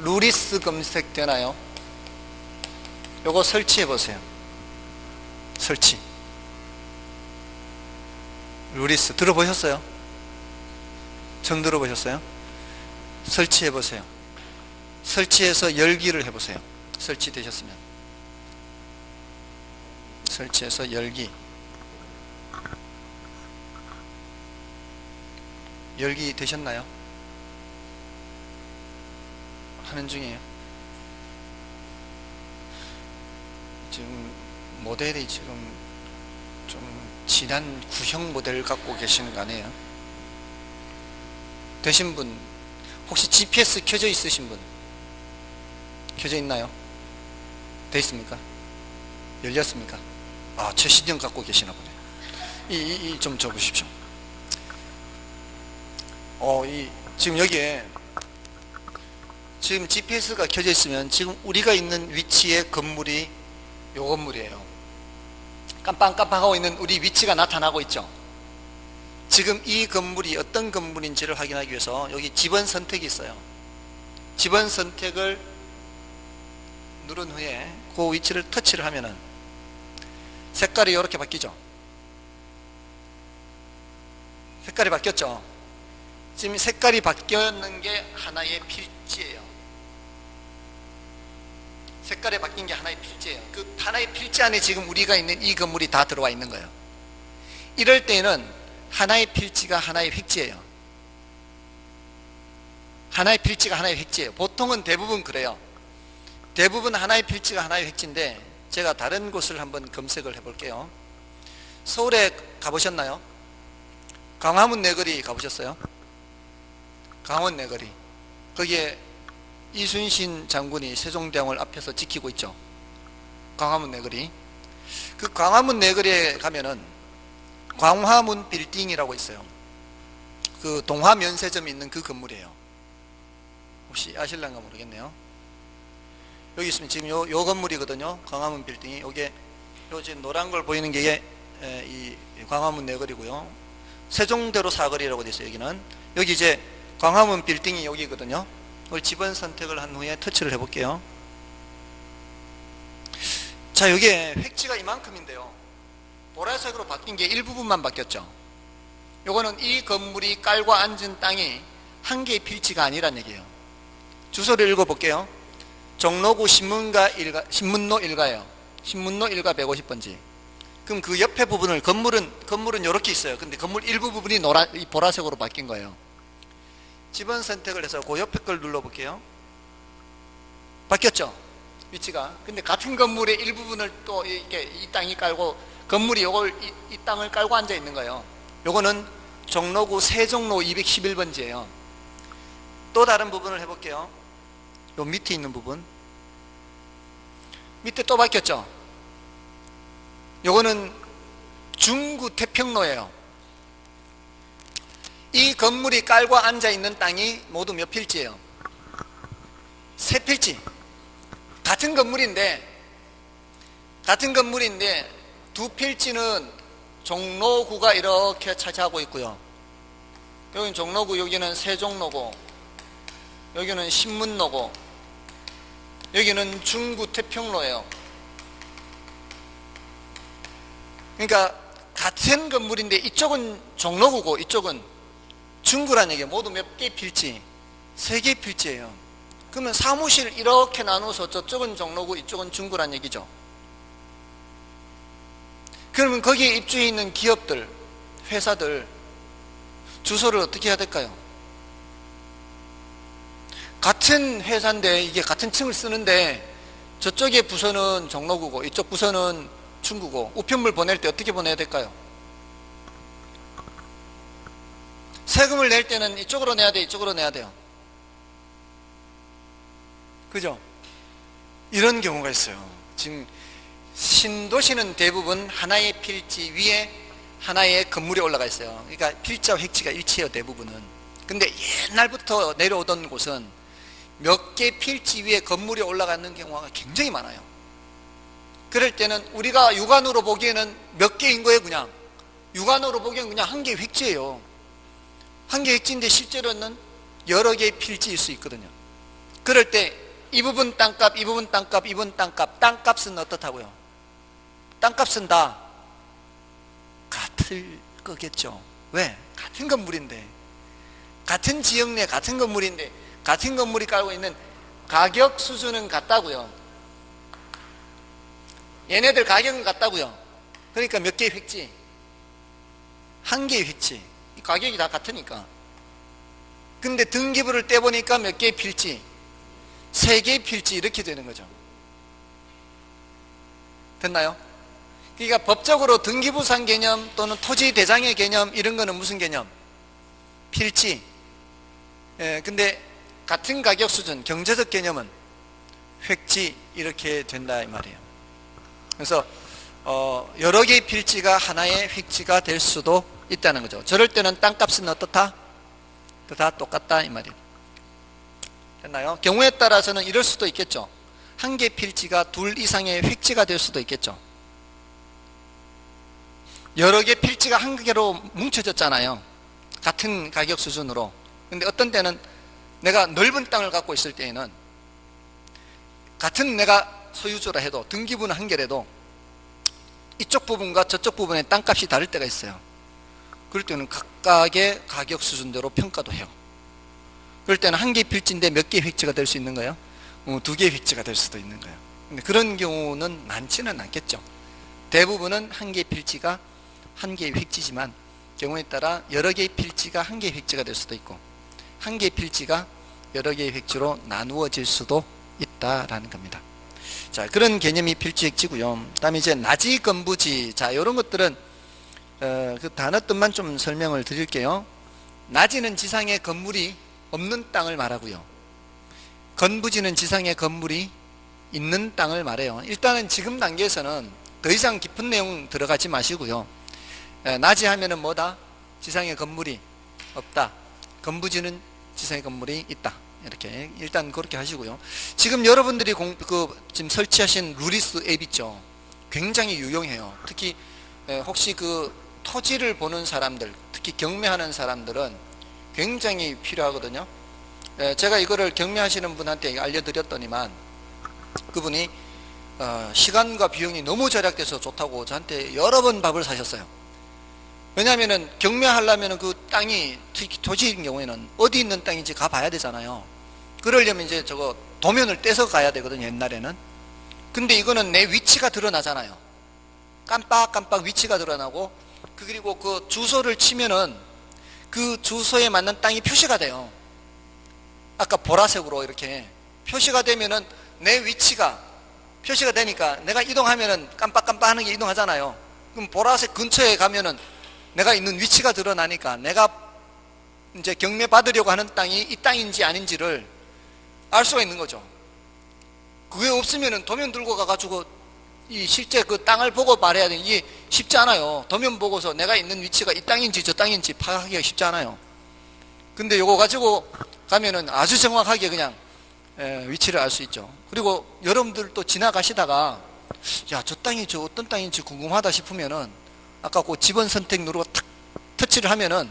Speaker 1: 루리스 검색되나요? 요거 설치해 보세요. 설치. 루리스 들어보셨어요? 처음 들어보셨어요? 설치해 보세요. 설치해서 열기를 해보세요. 설치되셨으면 설치해서 열기 되셨나요? 하는 중이에요. 지금 모델이 지금 좀 진한 구형 모델 갖고 계시는 거 아니에요? 되신 분 혹시 GPS 켜져 있으신 분 켜져 있나요? 돼 있습니까? 열렸습니까? 아, 최신형 갖고 계시나 보네. 좀 줘보십시오. 지금 여기에 지금 GPS가 켜져 있으면 지금 우리가 있는 위치의 건물이 요 건물이에요. 깜빵깜빵하고 있는 우리 위치가 나타나고 있죠. 지금 이 건물이 어떤 건물인지를 확인하기 위해서 여기 집원 선택이 있어요. 집원 선택을 누른 후에 그 위치를 터치를 하면은 색깔이 이렇게 바뀌죠. 색깔이 바뀌었죠. 지금 색깔이 바뀌었는 게 하나의 필지예요. 색깔이 바뀐 게 하나의 필지예요. 그 하나의 필지 안에 지금 우리가 있는 이 건물이 다 들어와 있는 거예요. 이럴 때는 하나의 필지가 하나의 획지예요. 하나의 필지가 하나의 획지예요. 보통은 대부분 그래요. 대부분 하나의 필지가 하나의 획지인데 제가 다른 곳을 한번 검색을 해볼게요. 서울에 가보셨나요? 광화문 내거리 가보셨어요? 강원 내거리. 거기에 이순신 장군이 세종대왕을 앞에서 지키고 있죠. 광화문 내거리. 그 광화문 내거리에 가면은 광화문 빌딩이라고 있어요. 그 동화면세점이 있는 그 건물이에요. 혹시 아실란가 모르겠네요. 여기 있으면 지금 요 건물이거든요. 광화문 빌딩이. 요게 요 지금 노란 걸 보이는 게 이 광화문 내거리고요. 세종대로 사거리라고 되어 있어요. 여기는. 여기 이제 광화문 빌딩이 여기거든요. 이걸 집원 선택을 한 후에 터치를 해볼게요. 자, 여기에 획지가 이만큼인데요. 보라색으로 바뀐 게 일부분만 바뀌었죠. 요거는 이 건물이 깔고 앉은 땅이 한 개의 필지가 아니란 얘기예요. 주소를 읽어볼게요. 종로구 신문로 1가예요. 신문로 1가 150번지. 그럼 그 옆에 부분을 건물은 이렇게 있어요. 근데 건물 일부 부분이 보라색으로 바뀐 거예요. 집원 선택을 해서 그 옆에 걸 눌러볼게요. 바뀌었죠? 위치가. 근데 같은 건물의 일부분을 또 이렇게 이 땅이 깔고 건물이 이 땅을 깔고 앉아 있는 거예요. 요거는 종로구 세종로 211번지예요. 또 다른 부분을 해볼게요. 요 밑에 있는 부분. 밑에 또 바뀌었죠? 요거는 중구 태평로예요. 이 건물이 깔고 앉아 있는 땅이 모두 몇 필지예요? 3필지. 같은 건물인데 두 필지는 종로구가 이렇게 차지하고 있고요. 여기는 종로구, 여기는 세종로고, 여기는 신문로고, 여기는 중구 태평로예요. 그러니까 같은 건물인데 이쪽은 종로구고 이쪽은 중구란 얘기예요. 모두 몇 개 필지? 3개 필지예요. 그러면 사무실 이렇게 나눠서 저쪽은 종로구 이쪽은 중구란 얘기죠. 그러면 거기에 입주해 있는 기업들, 회사들 주소를 어떻게 해야 될까요? 같은 회사인데 이게 같은 층을 쓰는데 저쪽의 부서는 종로구고 이쪽 부서는 중구고 우편물 보낼 때 어떻게 보내야 될까요? 세금을 낼 때는 이쪽으로 내야 돼, 이쪽으로 내야 돼요. 그죠? 이런 경우가 있어요. 지금 신도시는 대부분 하나의 필지 위에 하나의 건물이 올라가 있어요. 그러니까 필지와 획지가 일치해요, 대부분은. 근데 옛날부터 내려오던 곳은 몇 개 필지 위에 건물이 올라가는 경우가 굉장히 많아요. 그럴 때는 우리가 육안으로 보기에는 몇 개인 거예요, 그냥. 육안으로 보기에는 그냥 한 개의 획지예요. 한 개의 획지인데 실제로는 여러 개의 필지일 수 있거든요. 그럴 때 이 부분 땅값, 이 부분 땅값, 이 부분 땅값, 땅값은 어떻다고요? 땅값은 다 같을 거겠죠. 왜? 같은 건물인데, 같은 지역 내 같은 건물인데, 같은 건물이 깔고 있는 가격 수준은 같다고요. 얘네들 가격은 같다고요. 그러니까 몇 개의 획지? 한 개의 획지. 가격이 다 같으니까. 근데 등기부를 떼보니까 몇 개의 필지? 세 개의 필지, 이렇게 되는 거죠. 됐나요? 그러니까 법적으로 등기부상 개념 또는 토지 대장의 개념, 이런 거는 무슨 개념? 필지. 근데 같은 가격 수준, 경제적 개념은 획지, 이렇게 된다 이 말이에요. 그래서 여러 개의 필지가 하나의 획지가 될 수도 있다는 거죠. 저럴 때는 땅값은 어떻다? 다 똑같다 이 말이에요. 됐나요? 경우에 따라서는 이럴 수도 있겠죠. 한 개 필지가 둘 이상의 획지가 될 수도 있겠죠. 여러 개 필지가 한 개로 뭉쳐졌잖아요. 같은 가격 수준으로. 근데 어떤 때는 내가 넓은 땅을 갖고 있을 때에는 같은 내가 소유주라 해도 등기부는 한 개라도 이쪽 부분과 저쪽 부분의 땅값이 다를 때가 있어요. 그럴 때는 각각의 가격 수준대로 평가도 해요. 그럴 때는 한 개의 필지인데 몇 개의 획지가 될 수 있는 거예요? 두 개의 획지가 될 수도 있는 거예요. 근데 그런 경우는 많지는 않겠죠. 대부분은 한 개의 필지가 한 개의 획지지만 경우에 따라 여러 개의 필지가 한 개의 획지가 될 수도 있고 한 개의 필지가 여러 개의 획지로 나누어질 수도 있다라는 겁니다. 자, 그런 개념이 필지 획지고요. 그다음에 이제 나지 건부지. 자, 이런 것들은 그 단어 뜻만 좀 설명을 드릴게요. 나지는 지상에 건물이 없는 땅을 말하고요. 건부지는 지상에 건물이 있는 땅을 말해요. 일단은 지금 단계에서는 더 이상 깊은 내용 들어가지 마시고요. 나지 하면은 뭐다? 지상에 건물이 없다. 건부지는 지상에 건물이 있다. 이렇게 일단 그렇게 하시고요. 지금 여러분들이 지금 설치하신 루리스 앱 있죠. 굉장히 유용해요. 특히 혹시 그 토지를 보는 사람들, 특히 경매하는 사람들은 굉장히 필요하거든요. 제가 이거를 경매하시는 분한테 알려드렸더니만 그분이 시간과 비용이 너무 절약돼서 좋다고 저한테 여러 번 밥을 사셨어요. 왜냐하면 경매하려면 그 땅이, 특히 토지인 경우에는 어디 있는 땅인지 가봐야 되잖아요. 그러려면 이제 저거 도면을 떼서 가야 되거든요, 옛날에는. 근데 이거는 내 위치가 드러나잖아요. 깜빡깜빡 위치가 드러나고, 그리고 그 주소를 치면은 그 주소에 맞는 땅이 표시가 돼요. 아까 보라색으로 이렇게 표시가 되면은 내 위치가 표시가 되니까 내가 이동하면은 깜빡깜빡 하는 게 이동하잖아요. 그럼 보라색 근처에 가면은 내가 있는 위치가 드러나니까 내가 이제 경매 받으려고 하는 땅이 이 땅인지 아닌지를 알 수가 있는 거죠. 그게 없으면은 도면 들고 가가지고 이 실제 그 땅을 보고 말해야 되는 이게 쉽지 않아요. 도면 보고서 내가 있는 위치가 이 땅인지 저 땅인지 파악하기가 쉽지 않아요. 근데 요거 가지고 가면은 아주 정확하게 그냥 위치를 알 수 있죠. 그리고 여러분들 또 지나가시다가 야, 저 땅이 저 어떤 땅인지 궁금하다 싶으면은 아까 그 지번 선택 누르고 탁 터치를 하면은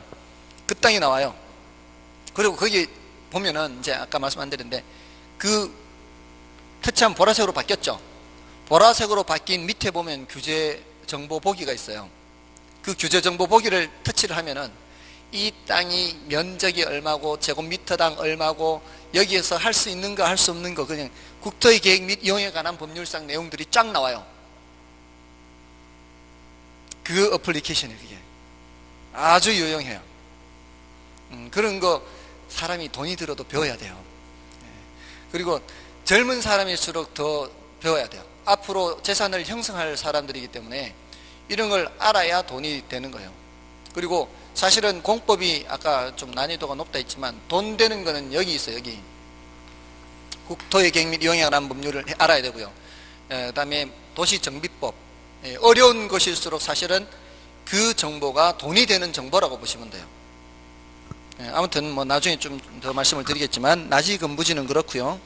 Speaker 1: 그 땅이 나와요. 그리고 거기 보면은 이제 아까 말씀 안 드렸는데 그 터치하면 보라색으로 바뀌었죠. 보라색으로 바뀐 밑에 보면 규제 정보 보기가 있어요. 그 규제 정보 보기를 터치를 하면은 이 땅이 면적이 얼마고 제곱미터당 얼마고 여기에서 할 수 있는 거 할 수 없는 거 그냥 국토의 계획 및 이용에 관한 법률상 내용들이 쫙 나와요. 그 어플리케이션이 그게 아주 유용해요. 그런 거 사람이 돈이 들어도 배워야 돼요. 그리고 젊은 사람일수록 더 배워야 돼요. 앞으로 재산을 형성할 사람들이기 때문에 이런 걸 알아야 돈이 되는 거예요. 그리고 사실은 공법이 아까 좀 난이도가 높다 했지만 돈 되는 거는 여기 있어요. 여기 국토의 경비 영향을 한 법률을 알아야 되고요. 그 다음에 도시정비법, 어려운 것일수록 사실은 그 정보가 돈이 되는 정보라고 보시면 돼요. 아무튼 뭐 나중에 좀 더 말씀을 드리겠지만 나지금부지는 그렇고요.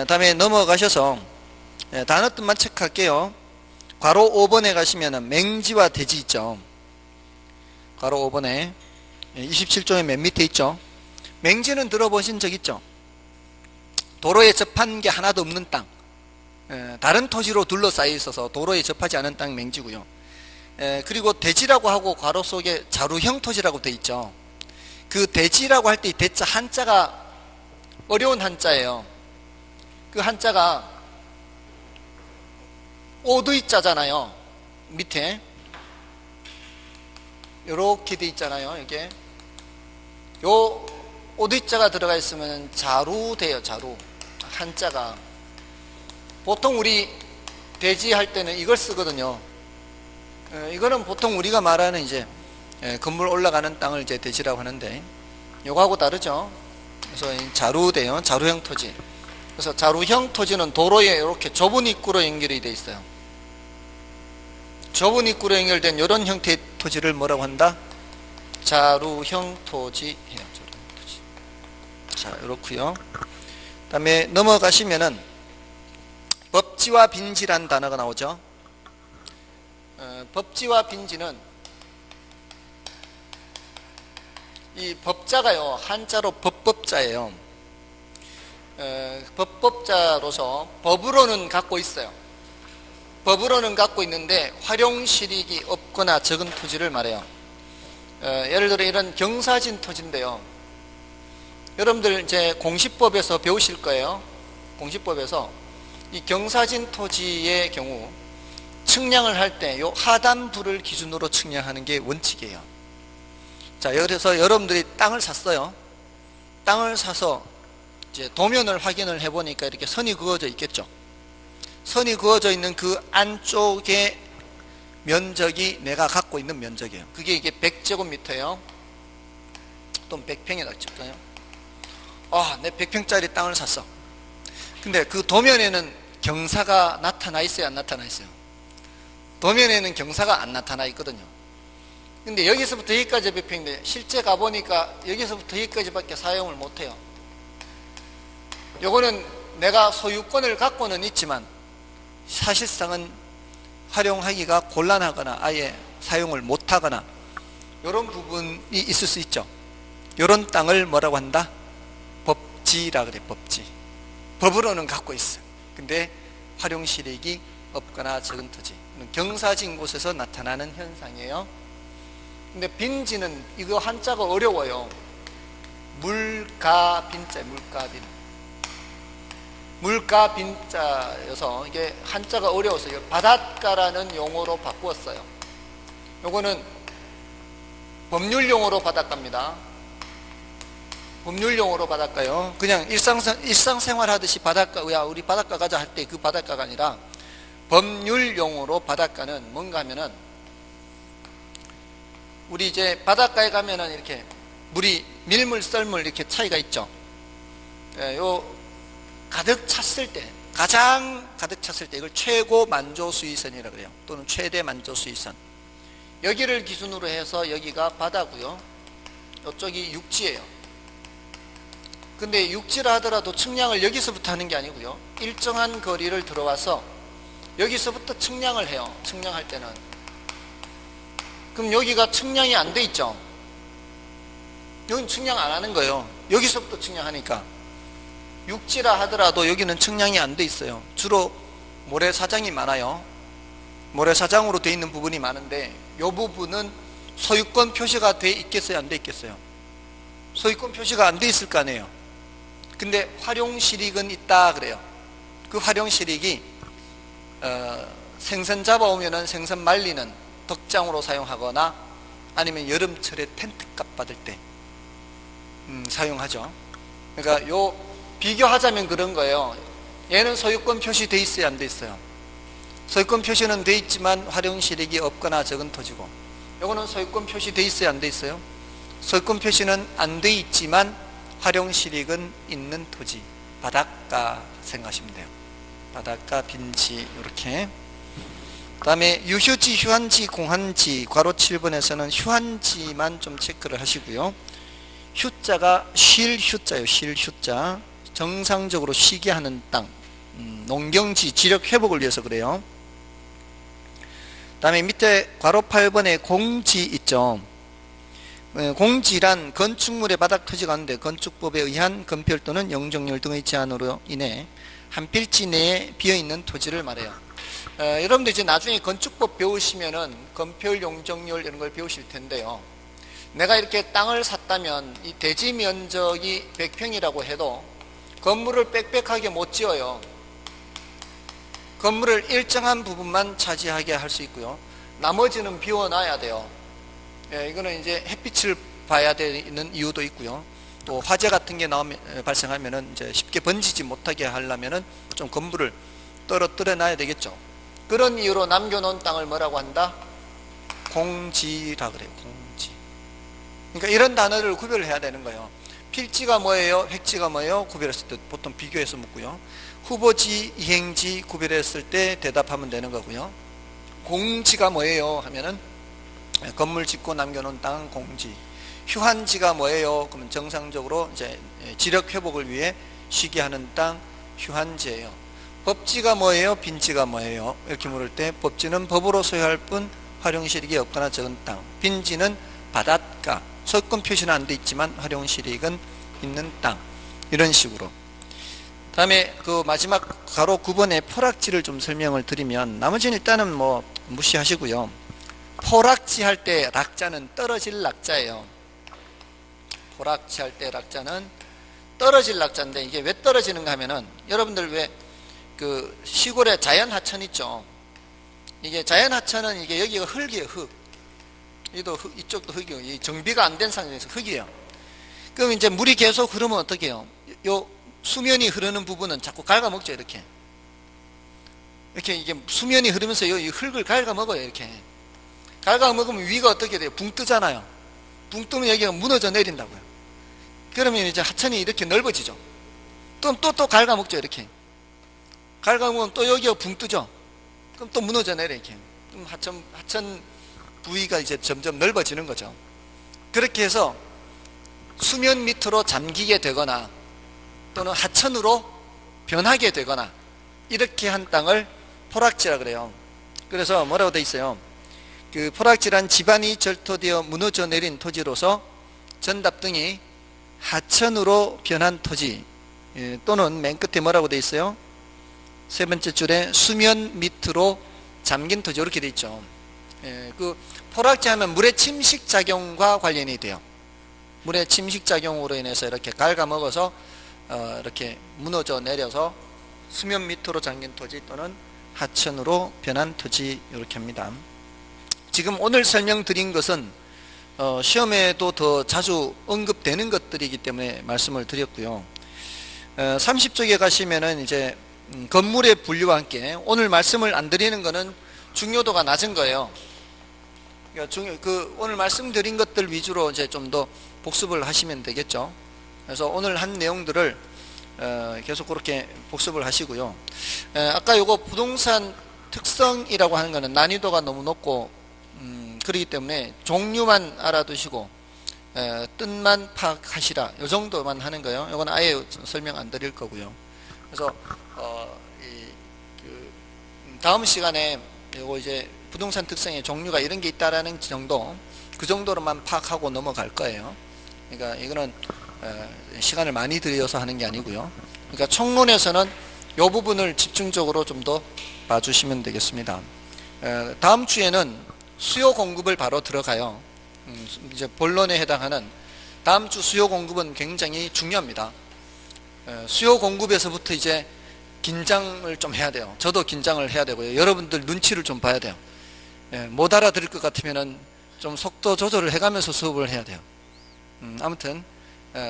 Speaker 1: 다음에 넘어가셔서 단어 뜻만 체크할게요. 괄호 5번에 가시면은 맹지와 대지 있죠. 괄호 5번에 27조의 맨 밑에 있죠. 맹지는 들어보신 적 있죠? 도로에 접한 게 하나도 없는 땅, 다른 토지로 둘러싸여 있어서 도로에 접하지 않은 땅 맹지고요. 그리고 대지라고 하고 괄호 속에 자루형 토지라고 돼 있죠. 그 대지라고 할 때 이 대자 한자가 어려운 한자예요. 그 한자가 오두이자잖아요. 밑에 요렇게 돼 있잖아요. 이게 요 오두이자가 들어가 있으면 자루 돼요. 자루. 한자가 보통 우리 대지 할 때는 이걸 쓰거든요. 이거는 보통 우리가 말하는 이제 건물 올라가는 땅을 이제 대지라고 하는데 요거하고 다르죠. 그래서 자루돼요. 자루형 토지. 그래서 자루형 토지는 도로에 이렇게 좁은 입구로 연결이 돼 있어요. 좁은 입구로 연결된 이런 형태의 토지를 뭐라고 한다? 자루형 토지. 자, 이렇고요. 그다음에 넘어가시면은 법지와 빈지란 단어가 나오죠. 법지와 빈지는 이 법자가요 한자로 법법자예요. 법법자로서 법으로는 갖고 있어요. 법으로는 갖고 있는데 활용실익이 없거나 적은 토지를 말해요. 예를 들어 이런 경사진 토지인데요. 여러분들 이제 공시법에서 배우실 거예요. 공시법에서 이 경사진 토지의 경우 측량을 할 때 요 하단부를 기준으로 측량하는 게 원칙이에요. 자, 그래서 여러분들이 땅을 샀어요. 땅을 사서 이제 도면을 확인을 해보니까 이렇게 선이 그어져 있겠죠. 선이 그어져 있는 그 안쪽의 면적이 내가 갖고 있는 면적이에요. 그게 이게 100제곱미터예요. 또는 100평이라고 쳤어요. 내 100평짜리 땅을 샀어. 근데 그 도면에는 경사가 나타나 있어요, 안 나타나 있어요? 도면에는 경사가 안 나타나 있거든요. 근데 여기서부터 여기까지 100평인데 실제 가보니까 여기서부터 여기까지밖에 사용을 못해요. 요거는 내가 소유권을 갖고는 있지만 사실상은 활용하기가 곤란하거나 아예 사용을 못하거나 이런 부분이 있을 수 있죠. 이런 땅을 뭐라고 한다? 법지라 그래. 법지. 법으로는 갖고 있어. 근데 활용실익이 없거나 적은 토지. 경사진 곳에서 나타나는 현상이에요. 근데 빈지는 이거 한자가 어려워요. 물가빈자, 물가빈. 물가빈자여서 이게 한자가 어려워서 바닷가라는 용어로 바꾸었어요. 요거는 법률용어로 바닷가입니다. 법률용어로 바닷가요. 그냥 일상생활 하듯이 바닷가, 야, 우리 바닷가 가자 할 때 그 바닷가가 아니라 법률용어로 바닷가는 뭔가 하면은 우리 이제 바닷가에 가면은 이렇게 물이 밀물, 썰물 이렇게 차이가 있죠. 요 가득 찼을 때, 가장 가득 찼을 때 이걸 최고 만조 수위선이라고 그래요. 또는 최대 만조 수위선. 여기를 기준으로 해서 여기가 바다고요. 이쪽이 육지예요. 근데 육지라 하더라도 측량을 여기서부터 하는 게 아니고요. 일정한 거리를 들어와서 여기서부터 측량을 해요. 측량할 때는. 그럼 여기가 측량이 안 돼 있죠. 여기는 측량 안 하는 거예요. 여기서부터 측량하니까. 육지라 하더라도 여기는 측량이 안 돼 있어요. 주로 모래사장이 많아요. 모래사장으로 돼 있는 부분이 많은데 이 부분은 소유권 표시가 돼 있겠어요, 안 돼 있겠어요? 소유권 표시가 안 돼 있을 거 아니에요. 근데 활용실익은 있다 그래요. 그 활용실익이 생선 잡아오면은 생선 말리는 덕장으로 사용하거나 아니면 여름철에 텐트값 받을 때 사용하죠. 그러니까 요 비교하자면 그런 거예요. 얘는 소유권 표시 돼 있어요, 안 돼 있어요? 소유권 표시는 돼 있지만 활용실익이 없거나 적은 토지고, 요거는 소유권 표시 돼 있어요, 안 돼 있어요? 소유권 표시는 안 돼 있지만 활용실익은 있는 토지, 바닷가 생각하시면 돼요. 바닷가, 빈지 이렇게. 그 다음에 유휴지, 휴한지, 공한지 괄호 7번에서는 휴한지만 좀 체크를 하시고요. 휴자가 쉴 휴자예요. 쉴 휴자. 정상적으로 쉬게 하는 땅. 농경지, 지력 회복을 위해서 그래요. 그 다음에 밑에 괄호 8번에 공지 있죠. 공지란 건축물의 바닥 토지 가운데 건축법에 의한 건폐율 또는 영종률 등의 제한으로 인해 한 필지 내에 비어있는 토지를 말해요. 여러분들 이제 나중에 건축법 배우시면은 건폐율, 용적률 이런 걸 배우실 텐데요. 내가 이렇게 땅을 샀다면 이 대지 면적이 100평이라고 해도 건물을 빽빽하게 못 지어요. 건물을 일정한 부분만 차지하게 할 수 있고요. 나머지는 비워놔야 돼요. 이거는 이제 햇빛을 봐야 되는 이유도 있고요. 또 화재 같은 게 발생하면은 이제 쉽게 번지지 못하게 하려면은 좀 건물을 떨어뜨려 놔야 되겠죠. 그런 이유로 남겨놓은 땅을 뭐라고 한다? 공지라 그래요. 공지. 그러니까 이런 단어를 구별해야 되는 거예요. 필지가 뭐예요? 획지가 뭐예요? 구별했을 때 보통 비교해서 묻고요. 후보지, 이행지 구별했을 때 대답하면 되는 거고요. 공지가 뭐예요? 하면은 건물 짓고 남겨놓은 땅은 공지. 휴한지가 뭐예요? 그러면 정상적으로 이제 지력 회복을 위해 쉬게 하는 땅 휴한지예요. 법지가 뭐예요? 빈지가 뭐예요? 이렇게 물을 때 법지는 법으로 소유할 뿐 활용실익이 없거나 적은 땅. 빈지는 바닷가. 소유권 표시는 안 돼 있지만 활용실익은 있는 땅. 이런 식으로. 다음에 그 마지막 가로 9번의 포락지를 좀 설명을 드리면 나머지는 일단은 뭐 무시하시고요. 포락지 할 때 락자는 떨어질 락자예요. 포락지 할 때 락자는 떨어질 락자인데 이게 왜 떨어지는가 하면은 여러분들 왜 그 시골에 자연 하천 있죠. 이게 자연 하천은 이게 여기가 흙이에요. 흙. 이쪽도 흙이고 이 정비가 안 된 상황에서 흙이에요. 그럼 이제 물이 계속 흐르면 어떻게 해요? 요 수면이 흐르는 부분은 자꾸 갉아먹죠. 이렇게 이게 수면이 흐르면서 이 흙을 갉아먹어요. 이렇게 갉아먹으면 위가 어떻게 돼요? 붕 뜨잖아요. 붕 뜨면 여기가 무너져 내린다고요. 그러면 이제 하천이 이렇게 넓어지죠. 또 갉아먹죠. 이렇게 갉아먹으면 또 여기가 붕 뜨죠. 그럼 또 무너져 내려. 이렇게 그럼 하천 부위가 이제 점점 넓어지는 거죠. 그렇게 해서 수면 밑으로 잠기게 되거나 또는 하천으로 변하게 되거나 이렇게 한 땅을 포락지라 그래요. 그래서 뭐라고 돼 있어요? 그 포락지란 지반이 절토되어 무너져 내린 토지로서 전답 등이 하천으로 변한 토지 또는 맨 끝에 뭐라고 돼 있어요? 세 번째 줄에 수면 밑으로 잠긴 토지 이렇게 돼 있죠. 그 포락지 하면 물의 침식 작용과 관련이 돼요. 물의 침식 작용으로 인해서 이렇게 갉아먹어서 이렇게 무너져 내려서 수면 밑으로 잠긴 토지 또는 하천으로 변한 토지 이렇게 합니다. 지금 오늘 설명드린 것은 시험에도 더 자주 언급되는 것들이기 때문에 말씀을 드렸고요. 30쪽에 가시면은 이제 건물의 분류와 함께 오늘 말씀을 안 드리는 것은 중요도가 낮은 거예요. 그러니까 오늘 말씀드린 것들 위주로 이제 좀 더 복습을 하시면 되겠죠. 그래서 오늘 한 내용들을 계속 그렇게 복습을 하시고요. 아까 요거 부동산 특성이라고 하는 거는 난이도가 너무 높고 그렇기 때문에 종류만 알아두시고 뜻만 파악하시라 요 정도만 하는 거예요. 요건 아예 설명 안 드릴 거고요. 그래서 다음 시간에 요거 이제 부동산 특성의 종류가 이런 게 있다라는 정도 그 정도로만 파악하고 넘어갈 거예요. 그러니까 이거는 시간을 많이 들여서 하는 게 아니고요. 그러니까 총론에서는 이 부분을 집중적으로 좀 더 봐주시면 되겠습니다. 다음 주에는 수요 공급을 바로 들어가요. 이제 본론에 해당하는 다음 주 수요 공급은 굉장히 중요합니다. 수요 공급에서부터 이제 긴장을 좀 해야 돼요. 저도 긴장을 해야 되고요. 여러분들 눈치를 좀 봐야 돼요. 못 알아들을 것 같으면은 좀 속도 조절을 해가면서 수업을 해야 돼요. 아무튼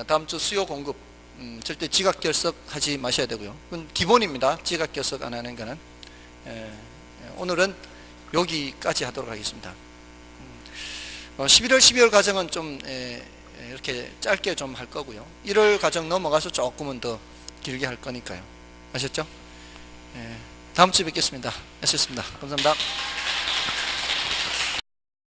Speaker 1: 다음 주 수요 공급 절대 지각결석하지 마셔야 되고요. 그건 기본입니다. 지각결석 안 하는 거는. 오늘은 여기까지 하도록 하겠습니다. 11월, 12월 과정은 좀 이렇게 짧게 좀 할 거고요. 1월 과정 넘어가서 조금은 더 길게 할 거니까요. 아셨죠? 다음 주에 뵙겠습니다. 애쓰셨습니다. 감사합니다.